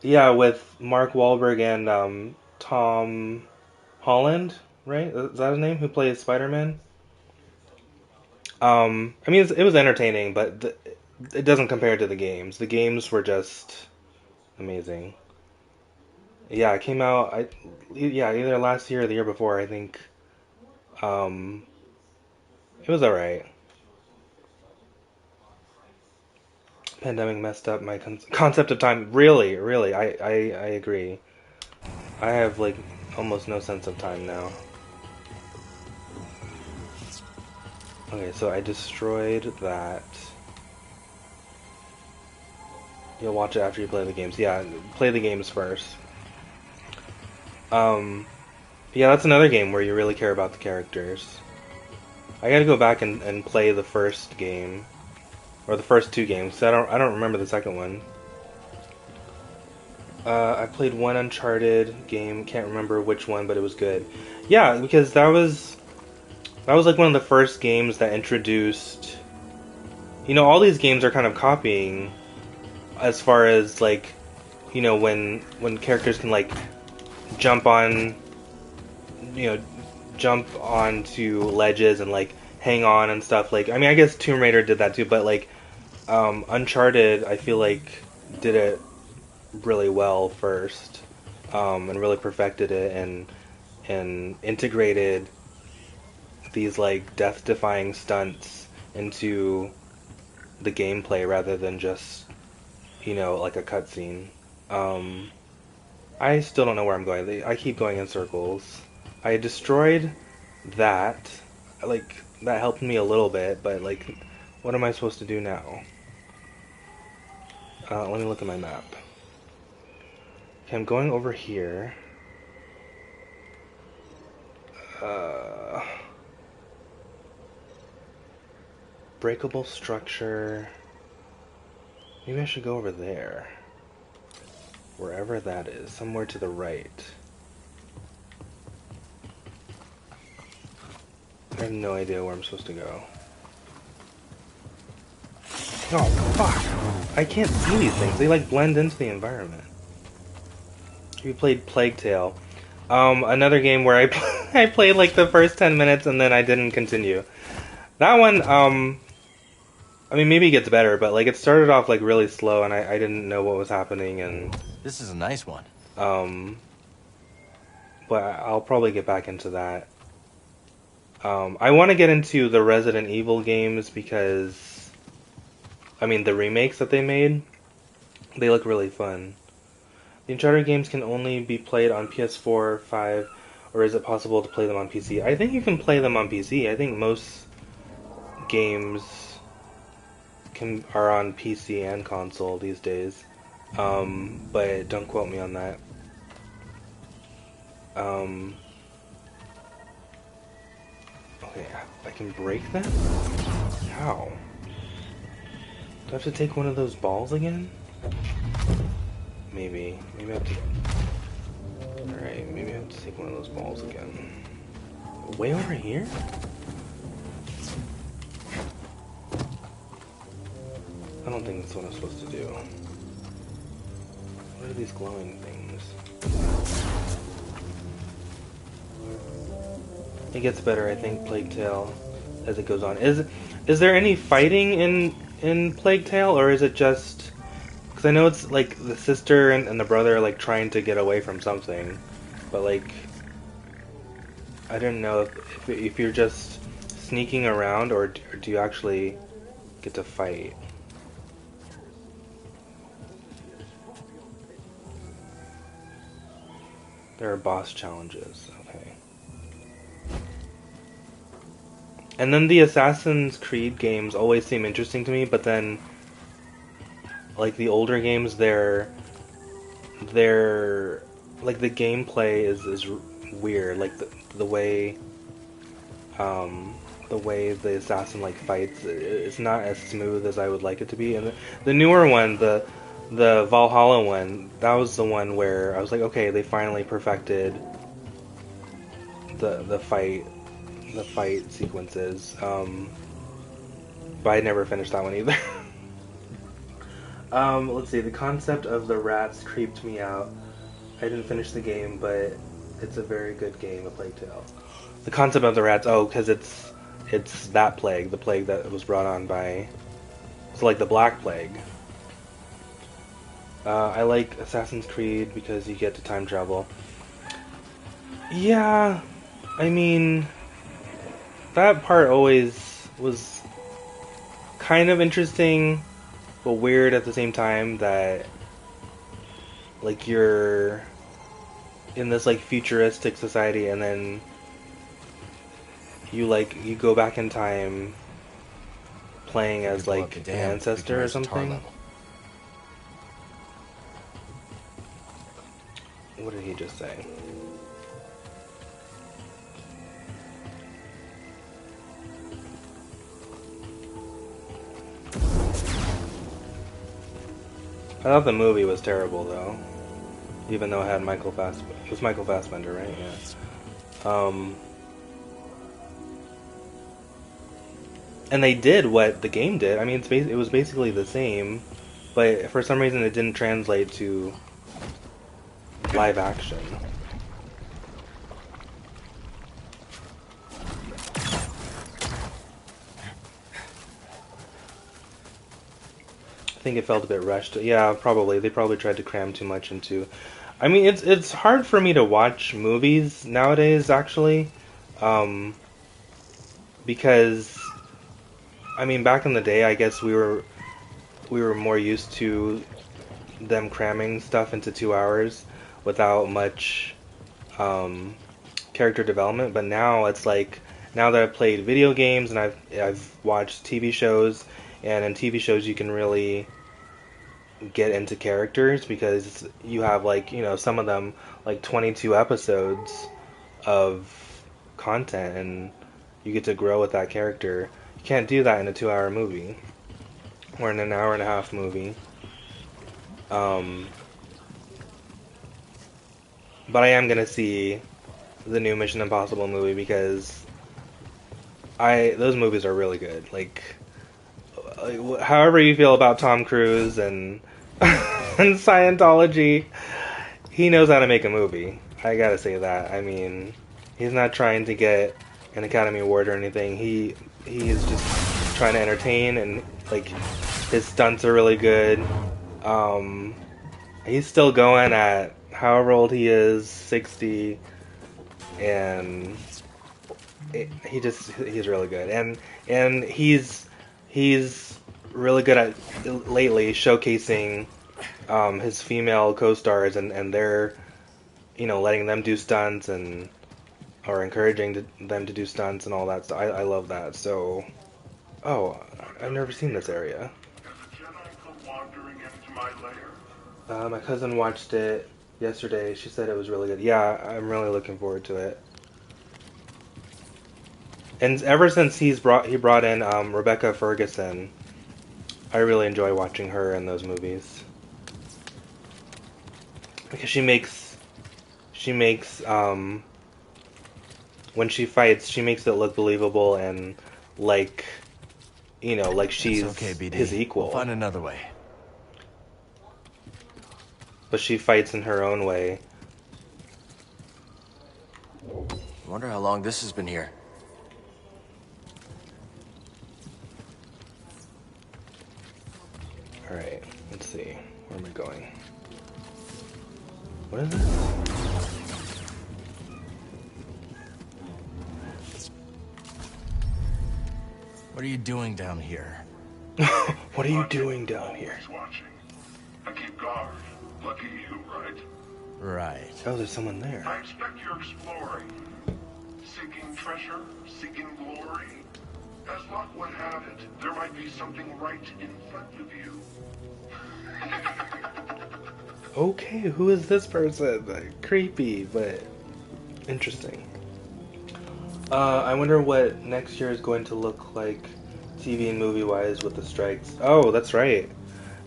Speaker 1: yeah, with Mark Wahlberg and Tom Holland, right? Is that his name? Who plays Spider-Man? I mean, it was entertaining, but it doesn't compare to the games. The games were just amazing. Yeah, it came out. Yeah, either last year or the year before. I think. It was alright. Pandemic messed up my concept of time. Really, really, I agree. I have like almost no sense of time now. Okay, so I destroyed that. You'll watch it after you play the games. Yeah, play the games first. Um, yeah, that's another game where you really care about the characters. I gotta go back and play the first game. Or the first two games, 'cause I don't remember the second one. I played one Uncharted game, can't remember which one, but it was good. Yeah, because that was like one of the first games that introduced, all these games are kind of copying as far as like, when characters can like jump on, you know, jump onto ledges and like hang on and stuff. Like, I mean, I guess Tomb Raider did that too, but like Uncharted, I feel like did it really well first, and really perfected it and integrated these like death-defying stunts into the gameplay rather than just like a cutscene. Um, I still don't know where I'm going. I keep going in circles. I destroyed that. Like that helped me a little bit, but like, what am I supposed to do now? Let me look at my map. Okay, I'm going over here. Uh, breakable structure. Maybe I should go over there. Wherever that is, somewhere to the right. I have no idea where I'm supposed to go. Oh, fuck! I can't see these things. They like blend into the environment. We played Plague Tale. Another game where I played like the first 10 minutes and then I didn't continue. That one, I mean, maybe it gets better, but like it started off like really slow and I didn't know what was happening and
Speaker 2: This is a nice one.
Speaker 1: but I'll probably get back into that. I want to get into the Resident Evil games because, I mean, the remakes that they made, they look really fun. The Uncharted games can only be played on PS4, 5, or is it possible to play them on PC? I think you can play them on PC. I think most games are on PC and console these days, but don't quote me on that. Okay, I can break that? How? Do I have to take one of those balls again? Maybe. Maybe I have to... Alright, maybe I have to take one of those balls again. Way over here? I don't think that's what I'm supposed to do. What are these glowing things? It gets better, I think, Plague Tale, as it goes on. Is there any fighting in Plague Tale, or is it just... Because I know it's like the sister and the brother are like trying to get away from something, but like I didn't know if you're just sneaking around or do you actually get to fight. There are boss challenges, okay. And then the Assassin's Creed games always seem interesting to me, but then like the older games, they're like the gameplay is weird. Like the way the assassin like fights, it's not as smooth as I would like it to be. And the newer one, the Valhalla one, that was the one where I was like, okay, they finally perfected the fight sequences. But I never finished that one either. Let's see, the concept of the rats creeped me out. I didn't finish the game, but it's a very good game, A Plague Tale. The concept of the rats, because it's that plague, the plague that was brought on by, so like the Black Plague. I like Assassin's Creed because you get to time travel. Yeah, I mean, that part always was kind of interesting, but weird at the same time that, like, you're in this, like, futuristic society and then you go back in time playing
Speaker 2: We
Speaker 1: as,
Speaker 2: could blow up
Speaker 1: like,
Speaker 2: the
Speaker 1: an
Speaker 2: dam. We can
Speaker 1: ancestor or
Speaker 2: raise the tar
Speaker 1: something.
Speaker 2: level.
Speaker 1: What did he just say? I thought the movie was terrible, though. Even though it had it was Michael Fassbender, right? Yeah. And they did what the game did. I mean, it was basically the same, but for some reason it didn't translate to live action. I think it felt a bit rushed. Yeah, probably. They probably tried to cram too much into. I mean, it's hard for me to watch movies nowadays, actually, um, because I mean, back in the day, I guess we were more used to them cramming stuff into 2 hours without much um, character development. But now it's like now that I've played video games and I've watched TV shows, and in TV shows you can really get into characters because you have like some of them like 22 episodes of content and you get to grow with that character. You can't do that in a 2 hour movie or in an hour and a half movie. Um, but I am gonna see the new Mission Impossible movie because those movies are really good. Like however you feel about Tom Cruise and and Scientology, he knows how to make a movie. I gotta say that. I mean, he's not trying to get an Academy Award or anything. He is just trying to entertain, and like his stunts are really good. Um, he's still going at however old he is, 60, and he's really good, and he's really good at lately showcasing his female co-stars and they're letting them do stunts and or encouraging them to do stunts and all that stuff. I love that. So, oh, I've never seen this area.
Speaker 3: Has a Jedi come wandering into my lair?
Speaker 1: My cousin watched it yesterday. She said it was really good. Yeah, I'm really looking forward to it. And ever since he brought in Rebecca Ferguson, I really enjoy watching her in those movies because she makes when she fights, she makes it look believable and like like she's
Speaker 2: It's okay, BD.
Speaker 1: his equal.
Speaker 2: We'll find another way.
Speaker 1: But she fights in her own way.
Speaker 2: I wonder how long this has been here.
Speaker 1: Alright, let's see. Where am I going? What is this?
Speaker 2: What are you doing down here?
Speaker 1: What are you doing down here?
Speaker 3: Always watching. I keep guard. Lucky you, right?
Speaker 2: Right.
Speaker 1: Oh, there's someone there.
Speaker 3: I expect you're exploring. Seeking treasure, seeking glory. As luck would have it, there might be something right in front of you.
Speaker 1: Okay, who is this person? Creepy, but interesting. I wonder what next year is going to look like TV and movie-wise with the strikes. Oh, that's right.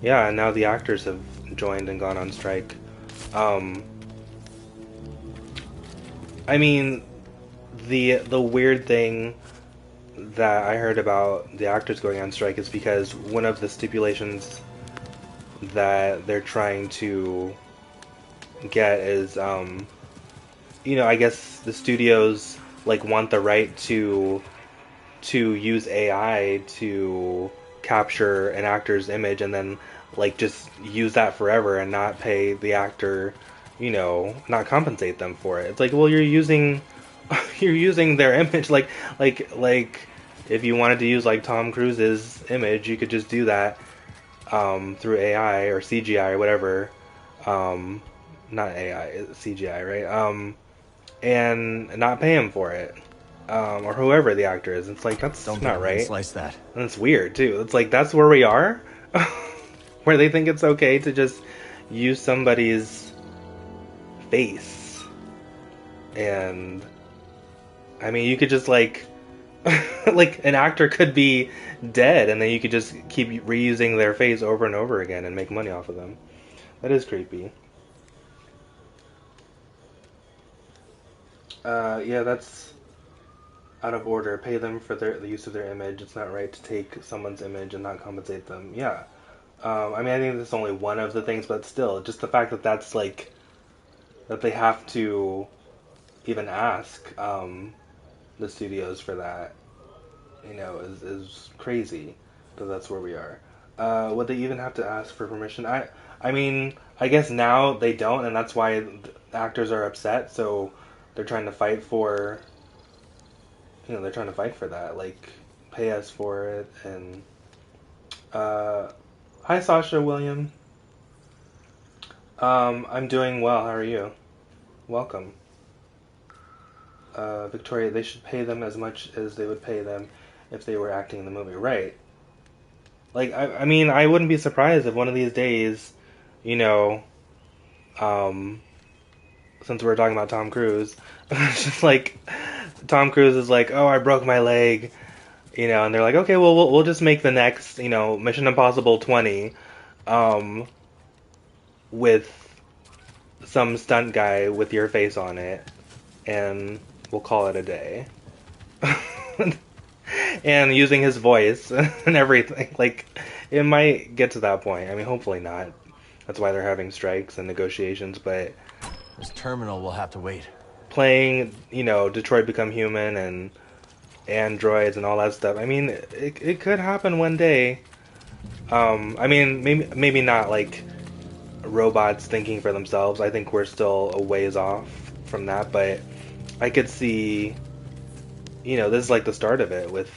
Speaker 1: Yeah, now the actors have joined and gone on strike. I mean, the weird thing that I heard about the actors going on strike is because one of the stipulations that they're trying to get is, I guess the studios like want the right to use AI to capture an actor's image and then like just use that forever and not pay the actor, not compensate them for it. It's like, well, you're using you're using their image like if you wanted to use like Tom Cruise's image, you could just do that through AI or CGI or whatever. Not AI, CGI, right? And not pay him for it. Or whoever the actor is. It's like, that's
Speaker 2: Don't
Speaker 1: not
Speaker 2: think we can
Speaker 1: right.
Speaker 2: slice that.
Speaker 1: And it's weird, too. It's like, that's where we are? Where they think it's okay to just use somebody's face. And, I mean, you could just, like, like, an actor could be dead, and then you could just keep reusing their face over and over again and make money off of them. That is creepy. Yeah, that's out of order. Pay them for the use of their image. It's not right to take someone's image and not compensate them. Yeah. I mean, I think that's only one of the things, but still, just the fact that that's like, that they have to even ask the studios for that, is crazy. But that's where we are. Would they even have to ask for permission? I mean, I guess now they don't, and that's why the actors are upset. So they're trying to fight for, they're trying to fight for that. Like, pay us for it. And hi, Sasha William. I'm doing well. How are you? Welcome. Victoria, they should pay them as much as they would pay them if they were acting in the movie. Right. Like, I mean, I wouldn't be surprised if one of these days, you know, since we're talking about Tom Cruise, it's just like, Tom Cruise is like, oh, I broke my leg, and they're like, okay, well, we'll just make the next, Mission Impossible 20, with some stunt guy with your face on it, and we'll call it a day. And using his voice and everything, like, it might get to that point. I mean, hopefully not. That's why they're having strikes and negotiations, but
Speaker 2: This terminal will have to wait.
Speaker 1: playing, Detroit Become Human and androids and all that stuff, I mean, it could happen one day. I mean, maybe not like robots thinking for themselves. I think we're still a ways off from that, but I could see, this is like the start of it with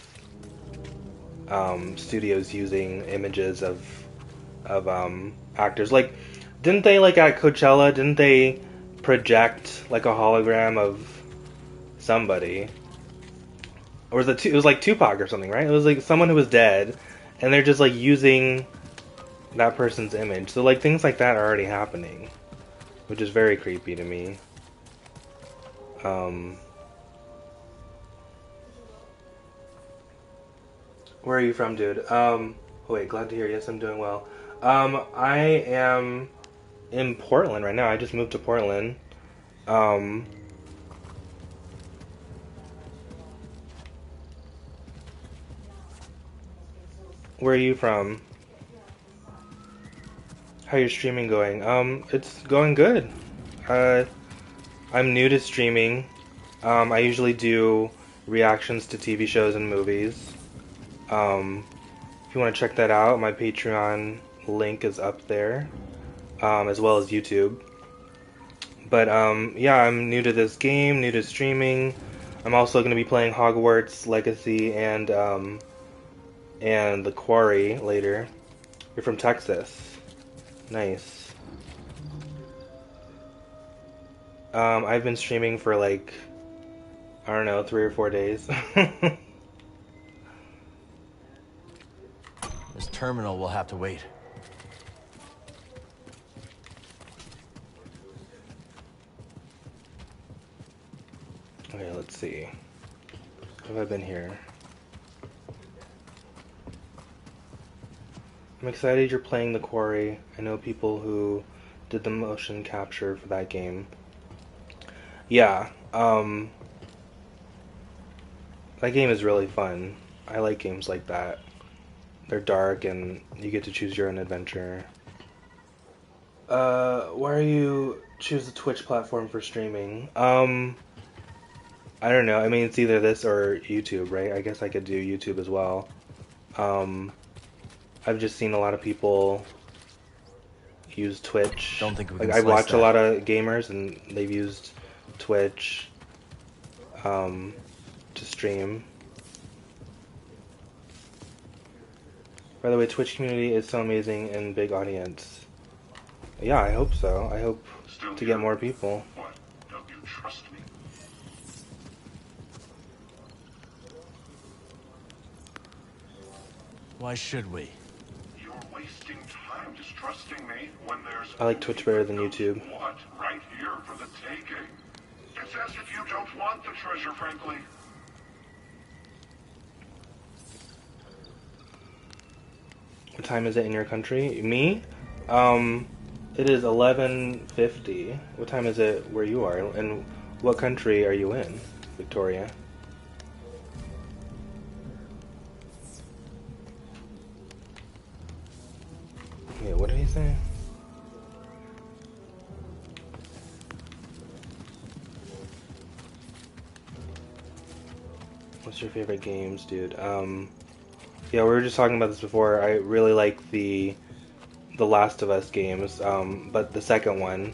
Speaker 1: studios using images of actors. Like, didn't they, like, at Coachella, didn't they project like a hologram of somebody? Or was it was like Tupac or something, right? It was like someone who was dead, and they're just like using that person's image. So like things like that are already happening, which is very creepy to me. Where are you from, dude? Wait, glad to hear. Yes, I'm doing well. I am in Portland right now. I just moved to Portland. Where are you from? How your streaming going? It's going good. I'm new to streaming. I usually do reactions to TV shows and movies. If you want to check that out, my Patreon link is up there, as well as YouTube. But yeah, I'm new to this game, new to streaming. I'm also going to be playing Hogwarts Legacy and The Quarry later. You're from Texas. Nice. I've been streaming for like, I don't know, 3 or 4 days.
Speaker 2: This terminal will have to wait.
Speaker 1: Okay, let's see. Have I been here? I'm excited you're playing The Quarry. I know people who did the motion capture for that game. Yeah, that game is really fun. I like games like that. They're dark and you get to choose your own adventure. Why are you choose the Twitch platform for streaming? I don't know. I mean, it's either this or YouTube, right? I guess I could do YouTube as well. I've just seen a lot of people use Twitch.
Speaker 2: Don't think we
Speaker 1: Like
Speaker 2: can
Speaker 1: I
Speaker 2: slice
Speaker 1: watch a
Speaker 2: that.
Speaker 1: lot of gamers and they've used Twitch to stream. By the way, Twitch community is so amazing and big audience. Yeah, I hope so. I hope
Speaker 3: Still
Speaker 1: to
Speaker 3: here?
Speaker 1: get more people.
Speaker 3: What? Don't you trust me?
Speaker 2: Why should we?
Speaker 3: You're wasting time distrusting me when there's
Speaker 1: I like Twitch better than
Speaker 3: only
Speaker 1: YouTube.
Speaker 3: what right here for the taking. It's as if you don't want the treasure, frankly.
Speaker 1: What time is it in your country? Me? It is 11:50. What time is it where you are? And what country are you in, Victoria? Wait, what did he say? What's your favorite games, dude? Yeah, we were just talking about this before. I really like the Last of Us games, but the second one.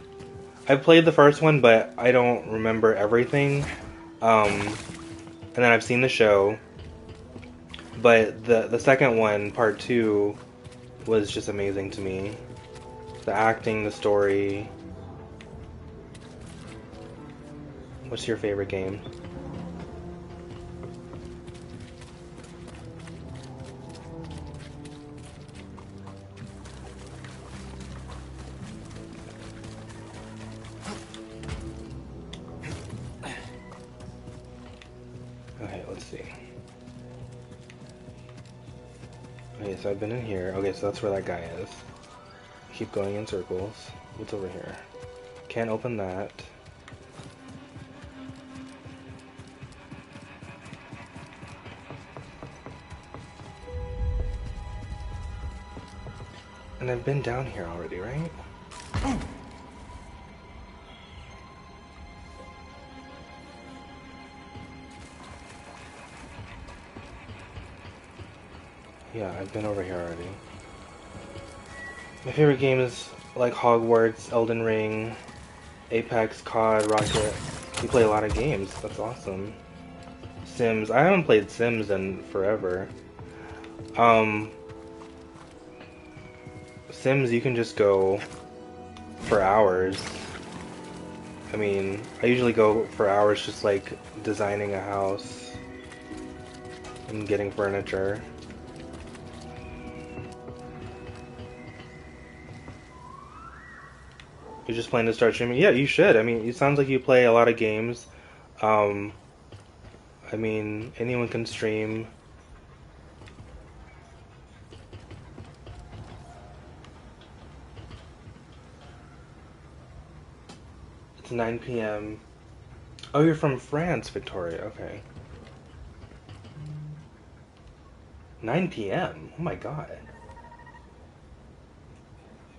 Speaker 1: I played the first one, but I don't remember everything. And then I've seen the show, but the second one, part two, was just amazing to me. The acting, the story. What's your favorite game? Okay, let's see. Okay, so I've been in here. Okay, so that's where that guy is. Keep going in circles. What's over here? Can't open that. And I've been down here already, right? Yeah, I've been over here already. My favorite game is like Hogwarts, Elden Ring, Apex, COD, Rocket. You play a lot of games. That's awesome. Sims. I haven't played Sims in forever. Sims, you can just go for hours. I mean, I usually go for hours just like designing a house and getting furniture. You're just planning to start streaming? Yeah, you should. I mean, it sounds like you play a lot of games. Um, I mean, anyone can stream. It's 9 p.m. Oh, you're from France, Victoria. Okay. 9 p.m. Oh my god.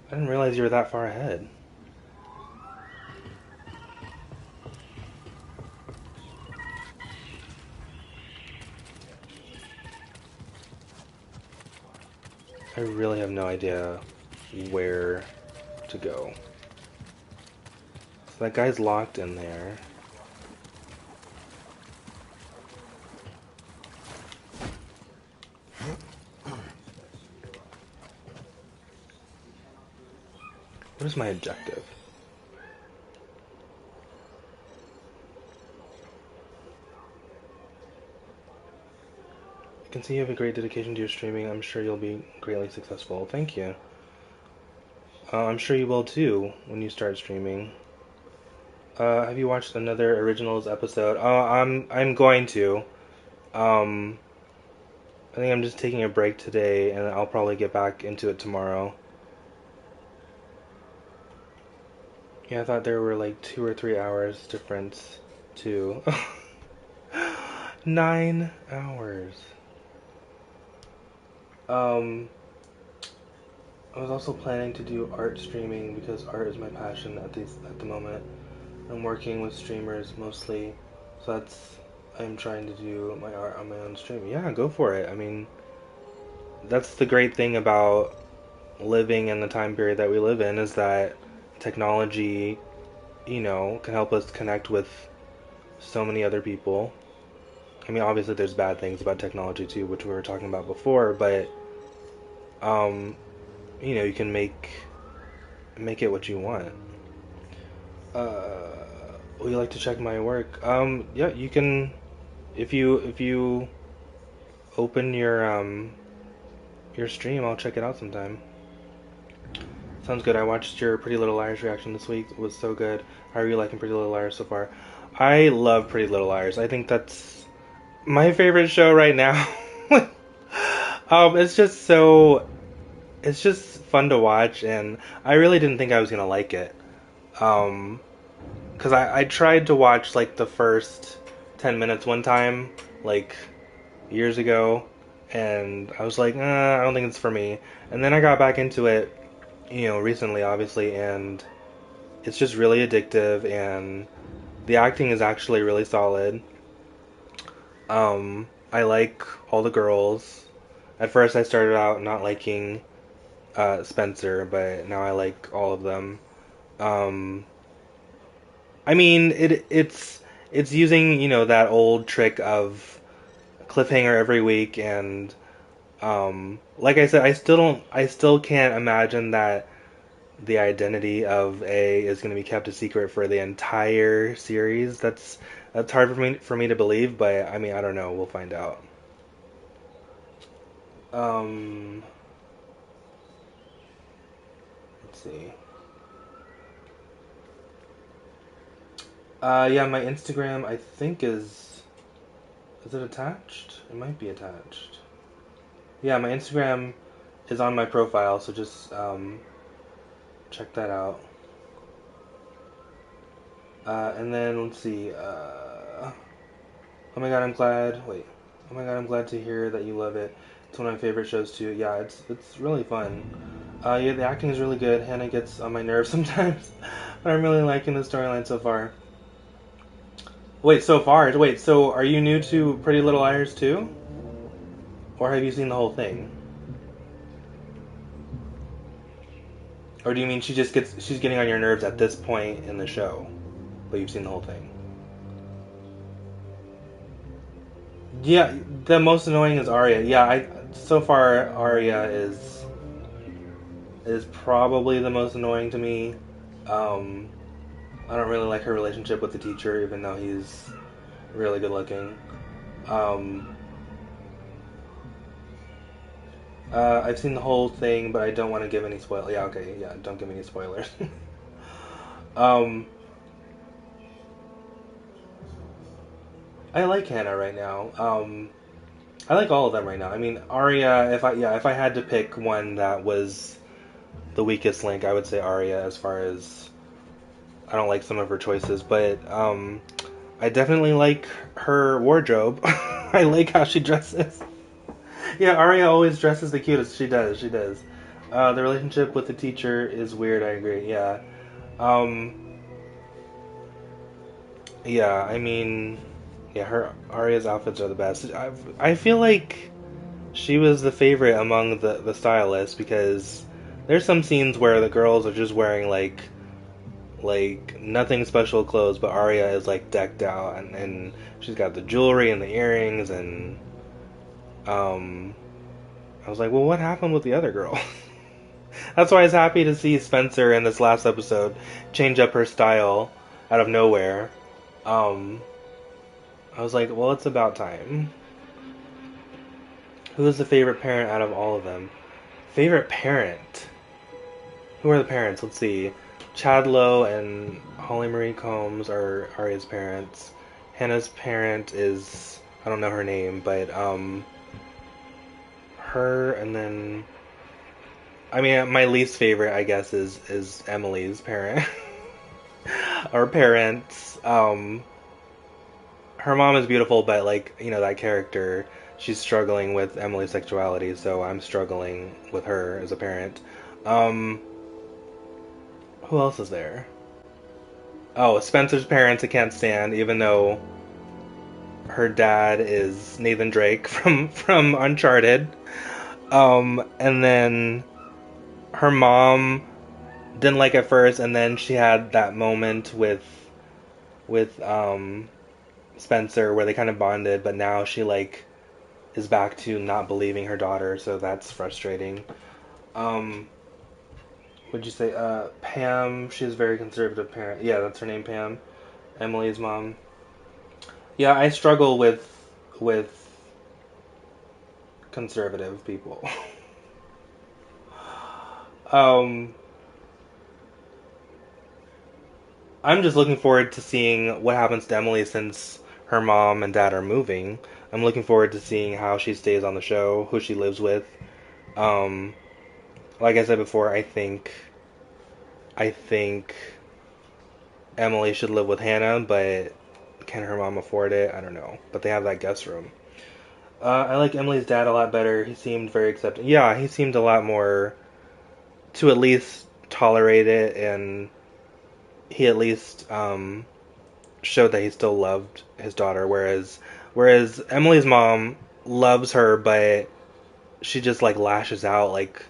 Speaker 1: I didn't realize you were that far ahead. I really have no idea where to go. So that guy's locked in there. What is my objective? I can see you have a great dedication to your streaming. I'm sure you'll be greatly successful. Thank you. I'm sure you will too when you start streaming. Have you watched another Originals episode? I'm going to. I think I'm just taking a break today, and I'll probably get back into it tomorrow. Yeah, I thought there were like 2 or 3 hours difference too. 9 hours. I was also planning to do art streaming because art is my passion at the moment. I'm working with streamers mostly, so I'm trying to do my art on my own stream. Yeah, go for it. I mean, that's the great thing about living in the time period that we live in, is that technology, can help us connect with so many other people. I mean, obviously there's bad things about technology too, which we were talking about before, but um, you can make it what you want. Would you like to check my work? Yeah, you can. If you open your stream, I'll check it out sometime. Sounds good. I watched your Pretty Little Liars reaction this week. It was so good. How are you liking Pretty Little Liars so far? I love Pretty Little Liars. I think that's my favorite show right now. It's just so it's just fun to watch, and I really didn't think I was gonna like it. Um, because I tried to watch like the first 10 minutes one time, like years ago, and I was like, I don't think it's for me. And then I got back into it, recently, obviously, and it's just really addictive, and the acting is actually really solid. I like all the girls. At first, I started out not liking Spencer, but now I like all of them. Um, I mean, it's using that old trick of cliffhanger every week, and like I said, I still can't imagine that the identity of A is going to be kept a secret for the entire series. That's hard for me to believe, but I mean, I don't know. We'll find out. Um, let's see. Yeah, my Instagram I think is it attached? It might be attached. Yeah, my Instagram is on my profile, so just check that out. And then let's see. Oh my god, I'm glad. Wait. Oh my god, I'm glad to hear that you love it. It's one of my favorite shows too. Yeah, it's really fun. Yeah, the acting is really good. Hannah gets on my nerves sometimes, but I'm really liking the storyline so far. Wait, so far? Wait, so are you new to Pretty Little Liars too, or have you seen the whole thing? Or do you mean she's getting on your nerves at this point in the show, but you've seen the whole thing? Yeah, the most annoying is Arya. Yeah, I so far Arya is probably the most annoying to me. Um, I don't really like her relationship with the teacher, even though he's really good looking. Um, I've seen the whole thing, but I don't want to give any spoil. Yeah, okay, yeah, don't give me any spoilers. um, I like Hannah right now. I like all of them right now. I mean, Arya. If I had to pick one that was the weakest link, I would say Arya. As far as I don't like some of her choices, but I definitely like her wardrobe. I like how she dresses. Yeah, Arya always dresses the cutest. She does. She does. The relationship with the teacher is weird. I agree. Yeah. Um, yeah. I mean, yeah. Her Arya's outfits are the best. I feel like she was the favorite among the stylists, because there's some scenes where the girls are just wearing like nothing special clothes, but Arya is like decked out, and she's got the jewelry and the earrings, and um I was like, well, what happened with the other girl? That's why I was happy to see Spencer in this last episode change up her style out of nowhere. Um I was like, well, it's about time. Who is the favorite parent out of all of them? Favorite parent? Who are the parents? Let's see. Chad Lowe and Holly Marie Combs are Arya's parents. Hannah's parent is, I don't know her name, but her, and then I mean, my least favorite, I guess, is Emily's parent or parents. Her mom is beautiful, but like that character, she's struggling with Emily's sexuality, so I'm struggling with her as a parent. Um, who else is there? Oh, Spencer's parents I can't stand, even though her dad is Nathan Drake from Uncharted. And then her mom didn't like it first, and then she had that moment with Spencer where they kind of bonded, but now she like is back to not believing her daughter, so that's frustrating. Um, would you say Pam? She's a very conservative parent. Yeah, that's her name, Pam. Emily's mom. Yeah, I struggle with conservative people. um, I'm just looking forward to seeing what happens to Emily since her mom and dad are moving. I'm looking forward to seeing how she stays on the show, who she lives with. Um, like I said before, I think Emily should live with Hannah, but can her mom afford it? I don't know. But they have that guest room. I like Emily's dad a lot better. He seemed very accepting. Yeah, he seemed a lot more to at least tolerate it, and he at least showed that he still loved his daughter. Whereas Emily's mom loves her, but she just like lashes out. Like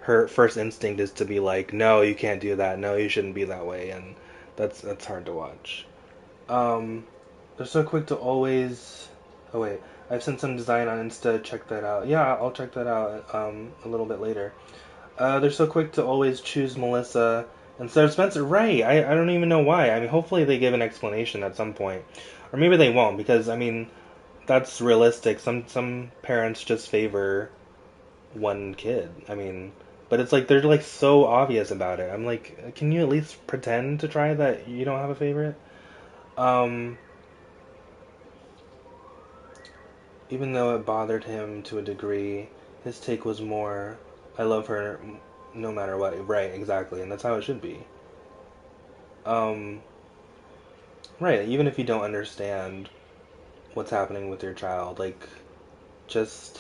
Speaker 1: her first instinct is to be like, "No, you can't do that. No, you shouldn't be that way," and that's hard to watch. Um, they're so quick to always. Oh wait, I've sent some design on Insta. Check that out. Yeah, I'll check that out a little bit later. They're so quick to always choose Melissa instead of Spencer. Right. I don't even know why. I mean, hopefully they give an explanation at some point. Or maybe they won't, because, I mean, that's realistic. Some parents just favor one kid. I mean, but it's like, they're like so obvious about it. I'm like, can you at least pretend to try that you don't have a favorite? Um, even though it bothered him to a degree, his take was more, I love her no matter what. Right, exactly, and that's how it should be. Um, right, even if you don't understand what's happening with your child, like, just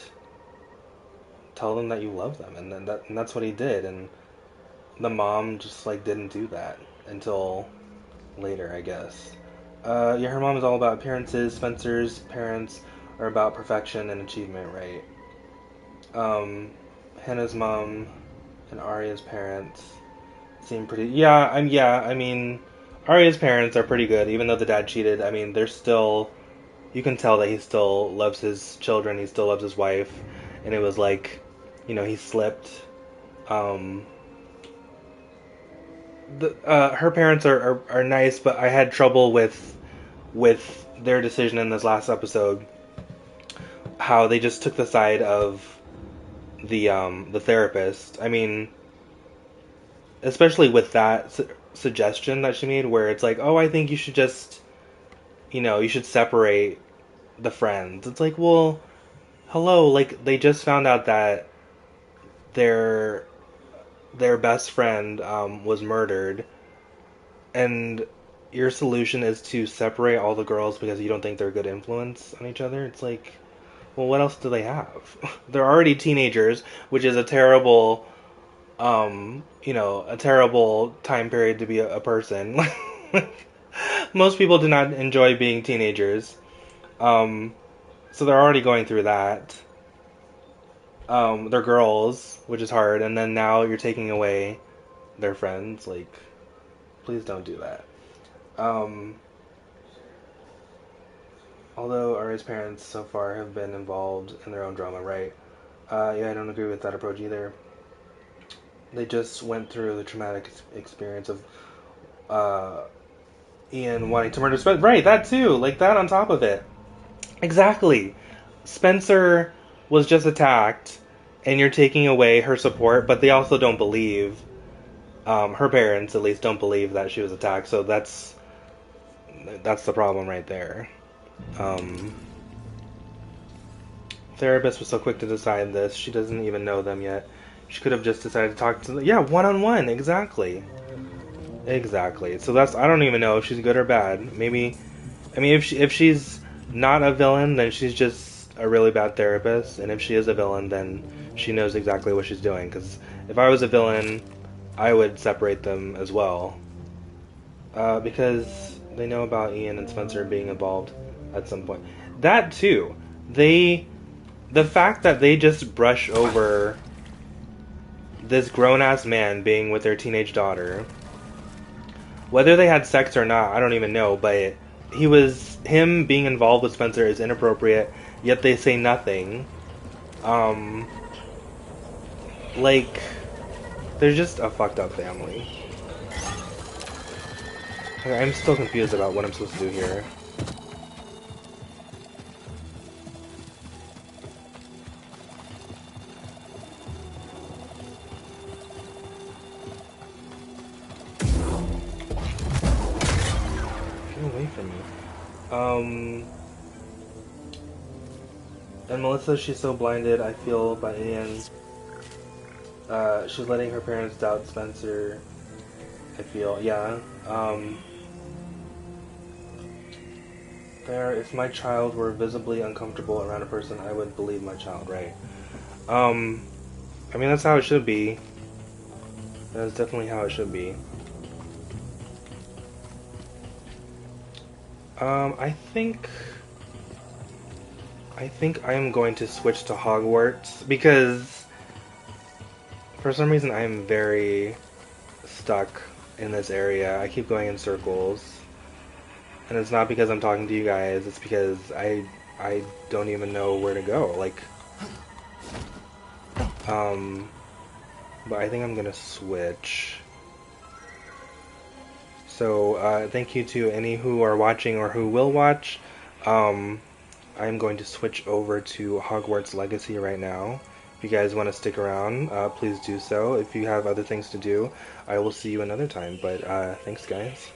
Speaker 1: tell them that you love them, and then and that's what he did, and the mom just, like, didn't do that until later, I guess. Yeah, her mom is all about appearances. Spencer's parents are about perfection and achievement, right? Um, Hannah's mom and Arya's parents seem pretty. I mean, Arya's parents are pretty good, even though the dad cheated. I mean, they're still. You can tell that he still loves his children. He still loves his wife, and it was like, he slipped. Um, her parents are nice, but I had trouble with their decision in this last episode. How they just took the side of the therapist. I mean, especially with that suggestion that she made, where it's like, oh, I think you should just, you should separate the friends. It's like, well, hello, like they just found out that their their best friend was murdered, and your solution is to separate all the girls because you don't think they're a good influence on each other. It's like, well, what else do they have? They're already teenagers, which is a terrible a terrible time period to be a person. Most people do not enjoy being teenagers. Um, so they're already going through that. They're girls, which is hard, and then now you're taking away their friends. Like, please don't do that. Um, although Ari's parents so far have been involved in their own drama, right? Yeah, I don't agree with that approach either. They just went through the traumatic experience of uh, Ian wanting to murder Spencer. Right, that too. Like that on top of it. Exactly. Spencer was just attacked, and you're taking away her support, but they also don't believe, her parents at least don't believe that she was attacked, so that's the problem right there. Um, Therapist was so quick to decide this, she doesn't even know them yet. She could have just decided to talk to them. Yeah, one-on-one, exactly. Exactly. So I don't even know if she's good or bad. Maybe, I mean, if she's not a villain, then she's just a really bad therapist, and if she is a villain, then she knows exactly what she's doing. Because if I was a villain, I would separate them as well. Because they know about Ian and Spencer being involved at some point. That too, they the fact that they just brush over this grown-ass man being with their teenage daughter, whether they had sex or not, I don't even know, but him being involved with Spencer is inappropriate, yet they say nothing. Like, they're just a fucked up family. Okay, I'm still confused about what I'm supposed to do here. Get away from me. And Melissa, she's so blinded, I feel, by Ian. She's letting her parents doubt Spencer, I feel, yeah. There, if my child were visibly uncomfortable around a person, I would believe my child, right? I mean, that's how it should be. That's definitely how it should be. I think I am going to switch to Hogwarts because for some reason I am very stuck in this area. I keep going in circles. And it's not because I'm talking to you guys, it's because I don't even know where to go. Like, but I think I'm gonna switch. So, thank you to any who are watching or who will watch. I'm going to switch over to Hogwarts Legacy right now. If you guys want to stick around, please do so. If you have other things to do, I will see you another time. But, thanks guys.